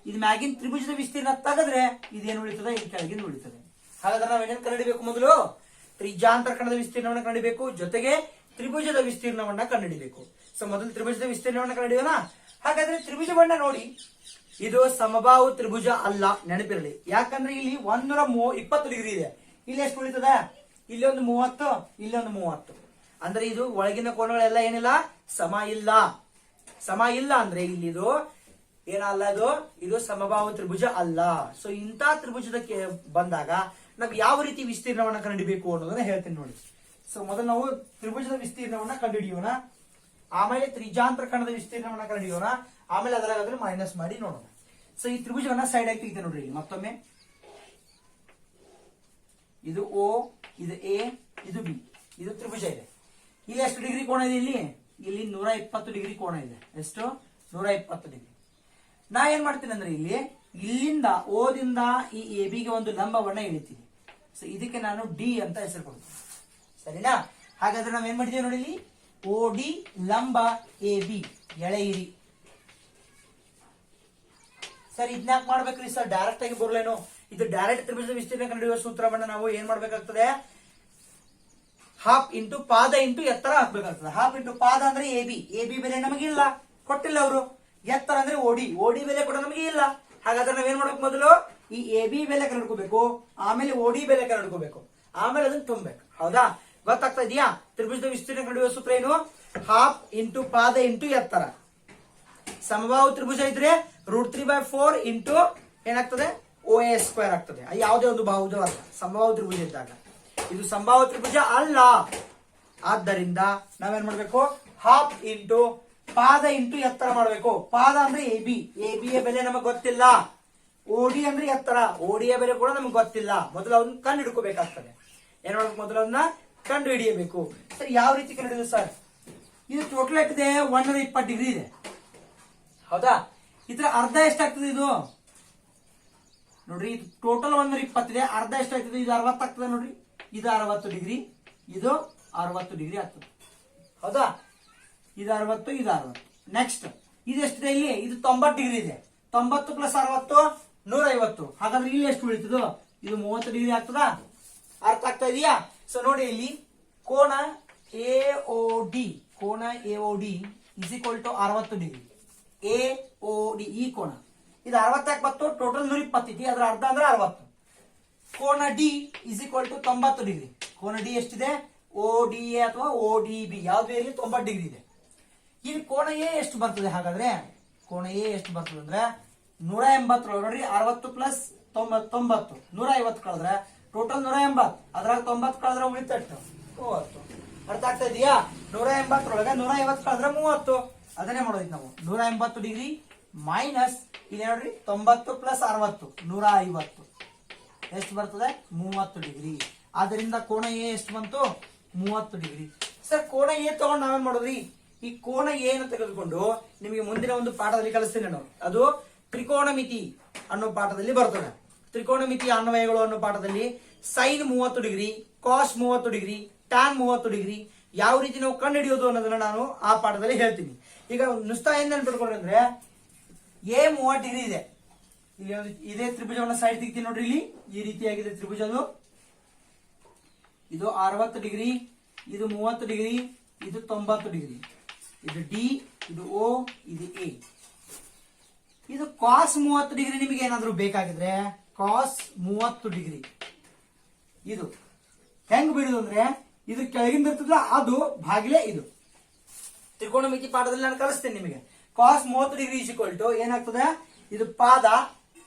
S1: ಇದು ಮ್ಯಾಗಿನ ತ್ರಿಭುಜದ ವಿಸ್ತೀರ್ಣ ತೆಗೆದ್ರೆ ಇದೇನು ಉಳಿತದೆ? ಇದು ಕೆಳಗಿನ ಉಳಿತದೆ. ಹಾಗಾದ್ರೆ ನಾವೇನೇನು ಕಂಡುಹಿಡಿಬೇಕು? ಮೊದಲು ತ್ರಿಜ್ಯಾಂತರ ಖಂಡದ ವಿಸ್ತೀರ್ಣವನ್ನು ಕಂಡುಹಿಡಿಬೇಕು, ಜೊತೆಗೆ ತ್ರಿಭುಜದ ವಿಸ್ತೀರ್ಣವನ್ನ ಕಂಡುಹಿಡಿಬೇಕು. ಸೊ ಮೊದಲು ತ್ರಿಭುಜದ ವಿಸ್ತೀರ್ಣವನ್ನ ಕಂಡುಹಿಡಿಯೋಣ. ಹಾಗಾದ್ರೆ ತ್ರಿಭುಜವನ್ನ ನೋಡಿ, ಇದು ಸಮಬಾಹು ತ್ರಿಭುಜ ಅಲ್ಲ, ನೆನಪಿರಲಿ. ಯಾಕಂದ್ರೆ ಇಲ್ಲಿ 120 ಡಿಗ್ರಿ ಇದೆ. ಇಲ್ಲಿ ಎಷ್ಟು ಉಳಿತದ? ಇಲ್ಲಿ ಒಂದು 30, ಇಲ್ಲಿ ಒಂದು 30. ಅಂದ್ರೆ ಇದು ಒಳಗಿನ ಕೋನಗಳೆಲ್ಲ ಏನಿಲ್ಲ, ಸಮ ಇಲ್ಲ. ಸಮ ಇಲ್ಲ ಅಂದ್ರೆ ಇಲ್ಲಿ ಇದು ಏನಲ್ಲ, ಇದು ಸಮಬಾಹು ತ್ರಿಭುಜ ಅಲ್ಲ. ಸೊ ಇಂಥ ತ್ರಿಭುಜದಕ್ಕೆ ಬಂದಾಗ ನಾವು ಯಾವ ರೀತಿ ವಿಸ್ತೀರ್ಣವನ್ನ ಕಂಡುಹಿಡಿಬೇಕು ಅನ್ನೋದನ್ನ ಹೇಳ್ತೀನಿ ನೋಡಿ. ಸೊ ಮೊದಲು ನಾವು ತ್ರಿಭುಜದ ವಿಸ್ತೀರ್ಣವನ್ನ ಕಂಡುಹಿಡಿಯೋಣ, ಆಮೇಲೆ ತ್ರಿಜ್ಯಾಂತರ ಖಂಡದ ವಿಸ್ತೀರ್ಣವನ್ನ ಕಂಡುಹಿಡಿಯೋಣ, ಆಮೇಲೆ ಅದರಾಗಾದ್ರೆ ಮೈನಸ್ ಮಾಡಿ ನೋಡೋಣ. ಸೊ ಈ ತ್ರಿಭುಜವನ್ನ ಸೈಡ್ ಆಗಿ ತೆಗಿತೆ ನೋಡ್ರಿ. ಮತ್ತೊಮ್ಮೆ ಇದು O, ಇದು A, ಇದು B. ಇದು ತ್ರಿಭುಜ ಇದೆ. ಇಲ್ಲಿ ಎಷ್ಟು ಡಿಗ್ರಿ ಕೋನ ಇದೆ? ಇಲ್ಲಿ 120 ಡಿಗ್ರಿ ಕೋನ ಇದೆ. ಎಷ್ಟು? 120 ಡಿಗ್ರಿ. ನಾ ಏನ್ ಮಾಡ್ತೀನಿ ಅಂದ್ರೆ ಇಲ್ಲಿಂದ ಓದಿಂದ ಈ AB ಗೆ ಒಂದು ಲಂಬವನ್ನ ಎಳಿತೀನಿ. ಸೊ ಇದಕ್ಕೆ ನಾನು ಡಿ ಅಂತ ಹೆಸರು ಕೊಡ್ತೀನಿ. ಸರಿನಾ? ಹಾಗಾದ್ರೆ ನಾವ್ ಏನ್ ಮಾಡಿದೀವಿ ನೋಡಿ, ಇಲ್ಲಿ OD ಲಂಬ AB ಎಳೆಯಿರಿ. ಸರ್ ಇದನ್ನ ಮಾಡ್ಬೇಕ್ರಿ ಸರ್, ಡೈರೆಕ್ಟ್ ಆಗಿ ಬರಲೇನು? ಇದು ಡೈರೆಕ್ಟ್ ತ್ರಿಭುಜದ ವಿಸ್ತೀರ್ಣ ಕಂಡುಹಿಡಿಯುವ ಸೂತ್ರವನ್ನ ನಾವು ಏನ್ ಮಾಡ್ಬೇಕಾಗ್ತದೆ, ಹಾಫ್ ಇಂಟು ಪಾದ ಇಂಟು ಎತ್ತರ ಹಾಕ್ಬೇಕಾಗ್ತದೆ. ಹಾಫ್ ಇಂಟು ಪಾದ ಅಂದ್ರೆ AB ಬೆಲೆ ನಮಗೆ ಇಲ್ಲ, ಕೊಟ್ಟಿಲ್ಲ ಅವರು. ಎತ್ತರ ಅಂದ್ರೆ OD ಬೆಲೆ ಕೂಡ ನಮಗೆ ಇಲ್ಲ. ಹಾಗಾದ್ರೆ ನಾವೇನ್ ಮಾಡ್ಬೇಕು, ಮೊದಲು ಈ AB ಬೆಲೆ ಕಂಡುಹಿಡ್ಕೋಬೇಕು, ಆಮೇಲೆ OD ಬೆಲೆ ಕಂಡುಹಿಡ್ಕೋಬೇಕು, ಆಮೇಲೆ ಅದನ್ನ ತುಂಬಬೇಕು. ಹೌದಾ? ಗೊತ್ತಾಗ್ತಾ ಇದೆಯಾ? ತ್ರಿಭುಜದ ವಿಸ್ತೀರ್ಣ ಕಂಡುಹಿಡಿಯುವ ಸೂತ್ರ ಏನು? ಹಾಫ್ ಇಂಟು ಪಾದ ಇಂಟು ಎತ್ತರ. ಸಮಬಾಹು ತ್ರಿಭುಜ ಇದ್ರೆ √3/4 ಇಂಟು ಏನಾಗ್ತದೆ, OA ಸ್ಕ್ವೇರ್ ಆಗ್ತದೆ. ಯಾವುದೇ ಒಂದು ಬಾಹುದು ಅಲ್ಲ ಸಮಬಾಹು ತ್ರಿಭುಜ ಇದ್ದಾಗ. ಇದು ಸಮಬಾಹು ತ್ರಿಭುಜ ಅಲ್ಲ. ಆದ್ದರಿಂದ ನಾವೇನ್ ಮಾಡ್ಬೇಕು, ಹಾಫ್ ಇಂಟು ಪಾದ ಇಂಟು ಎತ್ತರ ಮಾಡ್ಬೇಕು. ಪಾದ ಅಂದ್ರೆ AB ಯ ಬೆಲೆ ನಮಗೆ ಗೊತ್ತಿಲ್ಲ. OD ಅಂದ್ರೆ ಎತ್ತರ, OD ಯ ಬೆಲೆ ಕೂಡ ನಮ್ಗೆ ಗೊತ್ತಿಲ್ಲ. ಮೊದಲು ಅದನ್ನ ಕಂಡು ಹಿಡ್ಕೋಬೇಕಾಗ್ತದೆ. ಏನ್ ಮಾಡ್ಬೇಕು, ಮೊದಲು ಅದನ್ನ ಕಂಡು ಹಿಡಿಯಬೇಕು. ಸರ್ ಯಾವ ರೀತಿ ಕಂಡು ಹಿಡಿದು ಸರ್? ಇದು ಟೋಟಲ್ ಎಷ್ಟಿದೆ, 120 ಡಿಗ್ರಿ ಇದೆ. ಹೌದಾ? ಇದ್ರ ಅರ್ಧ ಎಷ್ಟಾಗ್ತದೆ ಇದು ನೋಡ್ರಿ, ಇದು ಟೋಟಲ್ 120 ಇದೆ, ಅರ್ಧ ಎಷ್ಟಾಗ್ತದೆ, ಇದು 60 ಆಗ್ತದೆ ನೋಡ್ರಿ. ಇದು 60 ಡಿಗ್ರಿ, ಇದು 60 ಡಿಗ್ರಿ ಆಗ್ತದೆ. ಹೌದಾ? ಇದು 60, ಇದು 60. ನೆಕ್ಸ್ಟ್ ಇದು ಎಷ್ಟಿದೆ ಇಲ್ಲಿ, ಇದು 90 ಡಿಗ್ರಿ ಇದೆ. 90 ಪ್ಲಸ್ 60 150. ಹಾಗಾದ್ರೆ ಇಲ್ಲಿ ಎಷ್ಟು ಬೀಳ್ತದೋ, ಇದು 30 ಡಿಗ್ರಿ ಆಗ್ತದಾ? ಅರ್ಥ ಆಗ್ತಾ ಇದೆಯಾ? ಸೊ ನೋಡಿ, ಇಲ್ಲಿ ಕೋನ AOD is equal to 60 degree. AOD ಈ ಕೋನ ಇದು 60 ಬಂತು, ಟೋಟಲ್ 120 ಇದೆ, ಅದರ ಅರ್ಧ ಅಂದ್ರೆ 60. ಕೋನ D is equal to 90 degree. ಕೋನ D ಎಷ್ಟಿದೆ, ODA ಅಥವಾ ODB ಯಾವ್ದು ಇರಲಿ 90 ಡಿಗ್ರಿ ಇದೆ. ಇಲ್ಲಿ ಕೋನ A ಎಷ್ಟು ಬರ್ತದೆ? ಹಾಗಾದ್ರೆ ಕೋನ A ಎಷ್ಟು ಬರ್ತದೆ ಅಂದ್ರೆ 180. ನೋಡ್ರಿ, 60 ಪ್ಲಸ್ 90 150 ಕಳೆದ್ರೆ ಟೋಟಲ್ 180, ಅದ್ರಾಗ 90 ಕಳೆದ್ರೆ ಉಳಿತಟ್ಟು 30. ಅರ್ಥ ಆಗ್ತಾ ಇದೆಯಾ? 180 150 ಕಳೆದ್ರೆ 30. ಅದನ್ನೇ ಮಾಡೋದಿತ್ತು ನಾವು. 180 ಡಿಗ್ರಿ ಮೈನಸ್ ಇಲ್ಲಿ ನೋಡ್ರಿ 90 ಪ್ಲಸ್ 60 150 ಎಷ್ಟು ಬರ್ತದೆ, 30 ಡಿಗ್ರಿ. ಆದ್ರಿಂದ ಕೋನ A ಎಷ್ಟು ಬಂತು, 30 ಡಿಗ್ರಿ. ಸರ್ ಕೋನ A ತಗೊಂಡು ನಾವೇನ್ ಮಾಡೋದ್ರಿ, ಈ ಕೋನ A ನ ತೆಗೆದುಕೊಂಡು ನಿಮಗೆ ಮುಂದಿನ ಒಂದು ಪಾಠದಲ್ಲಿ ಕಲಿಸ್ತೀನಿ ನಾನು. ಅದು ತ್ರಿಕೋನಮಿತಿ ಅನ್ನೋ ಪಾಠದಲ್ಲಿ ಬರ್ತದೆ. ತ್ರಿಕೋನಮಿತಿ ಅನ್ವಯಗಳು ಅನ್ನೋ ಪಾಠದಲ್ಲಿ ಸೈನ್ 30 ಡಿಗ್ರಿ, ಕಾಸ್ 30 ಡಿಗ್ರಿ, ಟ್ಯಾನ್ 30 ಡಿಗ್ರಿ ಯಾವ ರೀತಿ ನಾವು ಕಂಡು ಹಿಡಿಯೋದು ಅನ್ನೋದನ್ನ ನಾನು ಆ ಪಾಠದಲ್ಲಿ ಹೇಳ್ತೀನಿ. ಈಗ ನುಸ್ತಾ ಏನ್ ನೆನ್ಪಿಟ್ಕೊಂಡ್ರೆ ಅಂದ್ರೆ A 30 ಡಿಗ್ರಿ ಇದೆ. ಇಲ್ಲಿ ಒಂದು ಇದೇ ತ್ರಿಭುಜವನ್ನ ಸೈಡ್ ತೆಗಿತೀನಿ ನೋಡ್ರಿ, ಇಲ್ಲಿ ಈ ರೀತಿಯಾಗಿದೆ ತ್ರಿಭುಜದು. ಇದು 60 ಡಿಗ್ರಿ, ಇದು 30 ಡಿಗ್ರಿ, ಇದು 90 ಡಿಗ್ರಿ, ಇದು D, ಇದು O, ಇದು A. ಇದು ಕಾಸ್ 30 ಡಿಗ್ರಿ ನಿಮಗೆ ಏನಾದ್ರೂ ಬೇಕಾಗಿದ್ರೆ ಕಾಸ್ 30 ಡಿಗ್ರಿ ಇದು ಹೆಂಗ್ ಬಿಡುದು ಅಂದ್ರೆ ಇದು ಕೆಳಗಿಂದ ಇರ್ತದ, ಅದು ಭಾಗಿಲೆ ಇದು. ತ್ರಿಕೋನಮಿತಿ ಪಾಠದಲ್ಲಿ ನಾನು ಕಲಿಸ್ತೇನೆ ನಿಮಗೆ. ಕಾಸ್ 30 ಡಿಗ್ರಿ ಇಸ್ ಈಕ್ವಲ್ ಟು ಏನಾಗ್ತದೆ, ಇದು ಪಾದ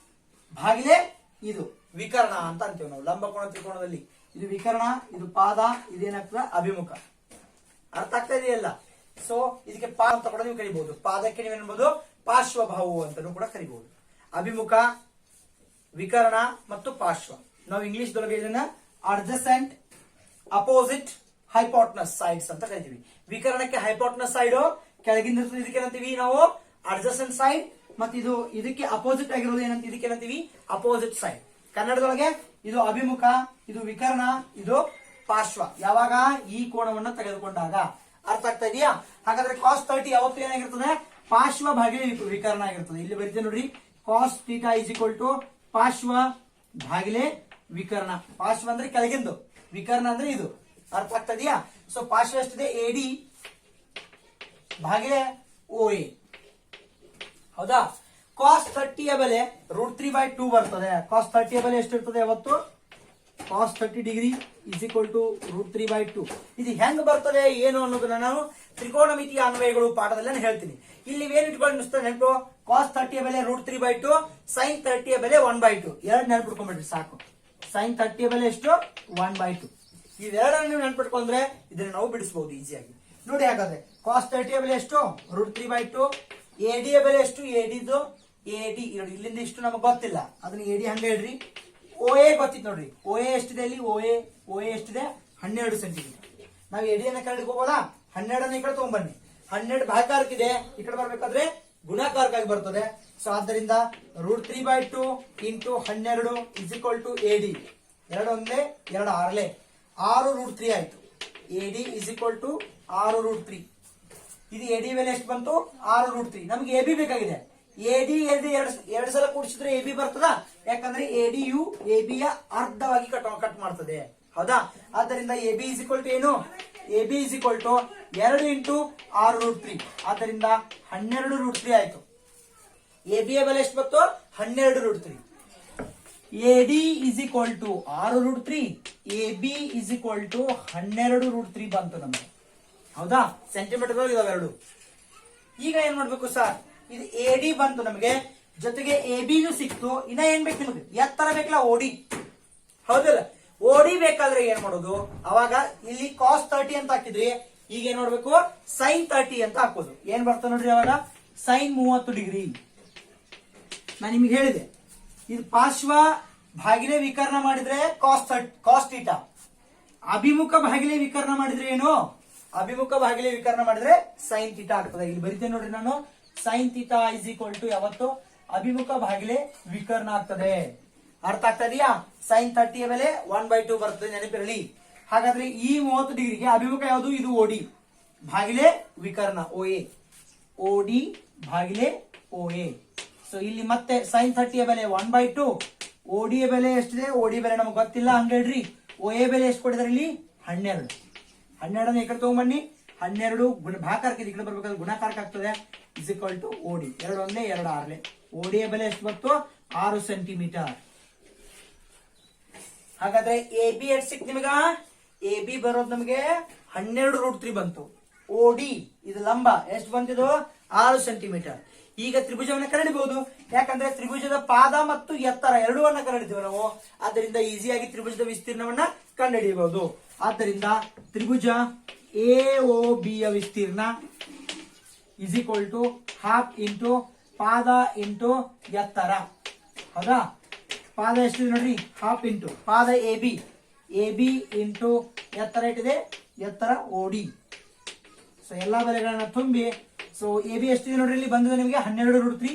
S1: ಭಾಗಿಲೆ ಇದು ವಿಕರ್ಣ ಅಂತ ಅಂತೀವಿ ನಾವು ಲಂಬಕೋನ ತ್ರಿಕೋನದಲ್ಲಿ. ಇದು ವಿಕರ್ಣ, ಇದು ಪಾದ, ಇದೇನಾಗ್ತದೆ ಅಭಿಮುಖ. ಅರ್ಥ ಆಗ್ತಾ ಇದೆಯಲ್ಲ? ಸೊ ಇದಕ್ಕೆ ಪಾ ಅಂತ ಕೂಡ ನೀವು ಕರಿಬಹುದು. ಪಾದಕ್ಕೆ ನೀವೇನ್ಬಹುದು ಪಾರ್ಶ್ವಭಾವು ಅಂತಾನೂ ಕೂಡ ಕರಿಬಹುದು. ಅಭಿಮುಖ, ವಿಕರ್ಣ ಮತ್ತು ಪಾರ್ಶ್ವ. ನಾವು ಇಂಗ್ಲಿಷ್ ದೊಳಗೆ ಇದನ್ನ ಅಡ್ಜಸೆಂಟ್, ಅಪೋಸಿಟ್, ಹೈಪೋಟನಸ್ ಸೈಡ್ಸ್ ಅಂತ ಕರಿತೀವಿ. ವಿಕರ್ಣಕ್ಕೆ ಹೈಪೋಟನಸ್ ಸೈಡ್ ಕೆಳಗಿಂದ ಇರ್ತದೆ, ಇದಕ್ಕೆ ಏನಂತೀವಿ ನಾವು ಅಡ್ಜಸೆಂಟ್ ಸೈಡ್. ಮತ್ತೆ ಇದು ಇದಕ್ಕೆ ಅಪೋಸಿಟ್ ಆಗಿರೋದು ಏನಂತ, ಇದಕ್ಕೆ ಏನಂತೀವಿ ಅಪೋಸಿಟ್ ಸೈಡ್. ಕನ್ನಡದೊಳಗೆ ಇದು ಅಭಿಮುಖ, ಇದು ವಿಕರ್ಣ, ಇದು ಪಾರ್ಶ್ವ. ಯಾವಾಗ ಈ ಕೋನವನ್ನ ತೆಗೆದುಕೊಂಡಾಗ. ಅರ್ಥ ಆಗ್ತಾ ಇದೆಯಾ? ಹಾಗಾದ್ರೆ ಕಾಸ್ 30 ಯಾವತ್ತು ಏನಾಗಿರ್ತದೆ, ಪಾರ್ಶ್ವ ಭಾಗಿಲೆ ವಿಕರ್ಣ ಆಗಿರ್ತದೆ. ಇಲ್ಲಿ ಬರೀತೀವಿ ನೋಡ್ರಿ, cos theta is equal to ಪಾರ್ಶ್ವ ಭಾಗಿಲೆ ವಿಕರ್ಣ. ಪಾರ್ಶ್ವ ಅಂದ್ರೆ ಕೆಳಗಿಂದು, ವಿಕರ್ಣ ಅಂದ್ರೆ ಇದು. ಅರ್ಥ ಆಗ್ತಾ ಇದೆಯಾ? ಸೊ ಪಾರ್ಶ್ವ ಎಷ್ಟಿದೆ, AD ಭಾಗಿಲೆ OA. ಹೌದಾ? ಕಾಸ್ 30 ಯ ಬೆಲೆ √3/2 ಬರ್ತದೆ. ಕಾಸ್ 30 ಯ ಬೆಲೆ ಎಷ್ಟಿರ್ತದೆ ಯಾವತ್ತು, ಕಾಸ್ 30 ಡಿಗ್ರಿ ಇಸ್ ಈಕ್ವಲ್ ಟು √3/2. ಇದು ಹೆಂಗ್ ಬರ್ತದೆ ಏನು ಅನ್ನೋದನ್ನ ನಾನು ತ್ರಿಕೋನಮಿತಿಯ ಅನ್ವಯಗಳು ಪಾಠದಲ್ಲಿ ನಾನು ಹೇಳ್ತೀನಿ. ಇಲ್ಲಿ ನೀವೇನು ಇಟ್ಕೊಂಡು ನೆನಪು, ಕಾಸ್ 30 ಯ ಬೆಲೆ √3/2, ಸೈನ್ 30 ಯ ಬೆಲೆ 1/2. ಎರಡು ನೆನ್ಪಿಟ್ಕೊಂಡ್ಬಿಡ್ರಿ ಸಾಕು. ಸೈನ್ 30 ಯ ಬೆಲೆ ಎಷ್ಟು, 1/2. ಇವೆರಡನ್ನು ನೀವು ನೆನ್ಪಿಟ್ಕೊಂಡ್ರೆ ಇದನ್ನ ನಾವು ಬಿಡಿಸಬಹುದು ಈಸಿಯಾಗಿ. ನೋಡಿ ಹಾಗಾದ್ರೆ ಕಾಸ್ 30 ಯ ಬೆಲೆ ಎಷ್ಟು, √3/2. AD ಯ ಬೆಲೆ ಎಷ್ಟು, AD ಇಲ್ಲಿಂದ ಇಷ್ಟು ನಮಗೆ ಗೊತ್ತಿಲ್ಲ, ಅದನ್ನ AD ಹಂಗೆ ಹೇಳ್ರಿ. OA ಗೊತ್ತಿತ್ತು ನೋಡ್ರಿ, OA ಎಷ್ಟಿದೆ ಇಲ್ಲಿ, OA ಎಷ್ಟಿದೆ 12 ಸೆಂಟಿಮೀಟರ್. ನಾವು AD ಅನ್ನ ಕಡೆ ಹೋಗೋದಾ, 12 ಈ ಕಡೆ ತಗೊಂಡ್ಬನ್ನಿ. 12 ಭಾಗಾಕಾರಕ್ಕಿದೆ, ಈ ಕಡೆ ಬರ್ಬೇಕಾದ್ರೆ ಗುಣಾಕಾರಕ್ಕಾಗಿ ಬರ್ತದೆ. ಸೊ ಆದ್ದರಿಂದ √3/2 into 12 is equal to AD. 2 ಒಂದೇ 2 ಆರ್ಲೆ 6√3 ಆಯ್ತು. AD is equal to 6√3. ಇದು AD ಬೆಲೆ ಎಷ್ಟು ಬಂತು? 6√3. ನಮ್ಗೆ AB ಬೇಕಾಗಿದೆ. AD ಎರಡು ಸಲ ಕೂಡಿಸಿದ್ರೆ AB ಬರ್ತದ, ಯಾಕಂದ್ರೆ AD ಯು AB ಯ ಅರ್ಧವಾಗಿ ಕಟ್ ಮಾಡ್ತದೆ, ಹೌದಾ? ಆದ್ದರಿಂದ AB ಇಸ್ ಈಕ್ವಲ್ ಟು ಏನು? AB is equal to 2 into 6√3. ಆದ್ದರಿಂದ 12√3 ಆಯ್ತು. AB ಯ ಬೆಲೆ ಎಷ್ಟು ಬಂತು? 12√3. AD is equal to 6√3, AB is equal to 12√3 ಬಂತು ನಮಗೆ, ಹೌದಾ? ಸೆಂಟಿಮೀಟರ್ ಇದಾವೆ ಎರಡು. ಈಗ ಏನ್ ಮಾಡ್ಬೇಕು ಸರ್? ಇದು AD ಬಂತು ನಮಗೆ, ಜೊತೆಗೆ AB ನು ಸಿಕ್ತು. ಇನ್ನ ಏನ್ ಬೇಕು ನಿಮಗೆ? ಎತ್ತರ ಬೇಕಲ್ಲ, OD, ಹೌದಲ್ಲ? OD ಬೇಕಾದ್ರೆ ಏನ್ ಮಾಡೋದು? ಅವಾಗ ಇಲ್ಲಿ cos 30 ಅಂತ ಹಾಕಿದ್ರಿ, ಈಗ ಏನ್ ಮಾಡ್ಬೇಕು? sin 30 ಅಂತ ಹಾಕೋದು. ಏನ್ ಬರ್ತದೆ ನೋಡ್ರಿ ಅವಾಗ? sin 30 degree. ನಾನು ನಿಮ್ಗೆ ಹೇಳಿದೆ, ಇದು ಪಾರ್ಶ್ವ ಭಾಗಿಲೆ ವಿಕರ್ಣ ಮಾಡಿದ್ರೆ ಕಾಸ್ ಥೀಟಾ, ಅಭಿಮುಖ ಭಾಗಿಲೆ ವಿಕರ್ಣ ಮಾಡಿದ್ರೆ ಏನು? ಅಭಿಮುಖ ಭಾಗಿಲೆ ವಿಕರ್ಣ ಮಾಡಿದ್ರೆ ಸೈನ್ ಥೀಟಾ ಆಗ್ತದೆ. ಇಲ್ಲಿ ಬರಿತೇನೆ ನೋಡ್ರಿ ನಾನು, sine theta is equal to ಯಾವತ್ತು ಅಭಿಮುಖ ಭಾಗಿಲೆ ವಿಕರ್ಣ ಆಗ್ತದೆ. ಅರ್ಥ ಆಗ್ತಾ ಇದೆಯಾ? ಸೈನ್ 30 ಯ ಬೆಲೆ 1/2 ಬರ್ತದೆ, ನೆನಪಿರಲಿ. ಹಾಗಾದ್ರೆ ಈ 30 ಡಿಗ್ರಿಗೆ ಅಭಿಮುಖ ಯಾವುದು? ಇದು OD ಭಾಗಿಲೆ ವಿಕರ್ಣ OA, OD ಭಾಗಿಲೆ OA. So ಇಲ್ಲಿ ಮತ್ತೆ ಸೈನ್ 30 ಯ ಬೆಲೆ 1/2, OD ಯ ಬೆಲೆ ಎಷ್ಟಿದೆ? OD ಬೆಲೆ ನಮಗೆ ಗೊತ್ತಿಲ್ಲ, ಹಂಗೇಳ್ರಿ. OA ಬೆಲೆ ಎಷ್ಟು ಕೊಟ್ಟಿದ್ದಾರೆ ಇಲ್ಲಿ? 12. 12 ಈ ಕಡೆ ತಗೊಂಡ್ಬನ್ನಿ, 12 ಭಾಕಾರಕ್ಕೆ ಈ ಕಡೆ ಬರ್ಬೇಕಾದ್ರೆ ಗುಣಾಕಾರಕ್ಕೆ ಆಗ್ತದೆ. Is equal to OD. 2 ಒಂದೇ 2 ಆರ್ಲೆ. OD ಯ ಬೆಲೆ ಎಷ್ಟು ಬಂತು? 6 ಸೆಂಟಿಮೀಟರ್. ಹಾಗಾದ್ರೆ AB ಎಷ್ಟು ಸಿಕ್ತು ನಿಮಗ? AB ಬರೋದು ನಮಗೆ 12√3 ಬಂತು. OD ಇದು ಲಂಬ ಎಷ್ಟು ಬಂತಿದು? 6 ಸೆಂಟಿಮೀಟರ್. ಈಗ ತ್ರಿಭುಜವನ್ನ ಕಂಡುಹಿಡಿಯಬಹುದು, ಯಾಕಂದ್ರೆ ತ್ರಿಭುಜದ ಪಾದ ಮತ್ತು ಎತ್ತರ ಎರಡೂವನ್ನ ಕಂಡುಹಿಡಿತೀವಿ ನಾವು. ಆದ್ದರಿಂದ ಈಸಿಯಾಗಿ ತ್ರಿಭುಜದ ವಿಸ್ತೀರ್ಣವನ್ನ ಕಂಡುಹಿಡಿಯಬಹುದು. ಆದ್ದರಿಂದ ತ್ರಿಭುಜ AOB ಯ ವಿಸ್ತೀರ್ಣ is equal to half into ಪಾದ ಇಂಟು ಎತ್ತರ, ಹೌದಾ? ಪಾದ ಎಷ್ಟಿದೆ ನೋಡ್ರಿ? ಹಾಫ್ ಇಂಟು ಪಾದ AB ಇಂಟು ಎತ್ತರ ಇಟ್ಟಿದೆ, ಎತ್ತರ OD. ಸೊ ಎಲ್ಲಾ ಬೆಲೆಗಳನ್ನ ತುಂಬಿ, ಸೊ AB ಎಷ್ಟಿದೆ ನೋಡ್ರಿ ಇಲ್ಲಿ ಬಂದಿದೆ ನಿಮಗೆ 12√3.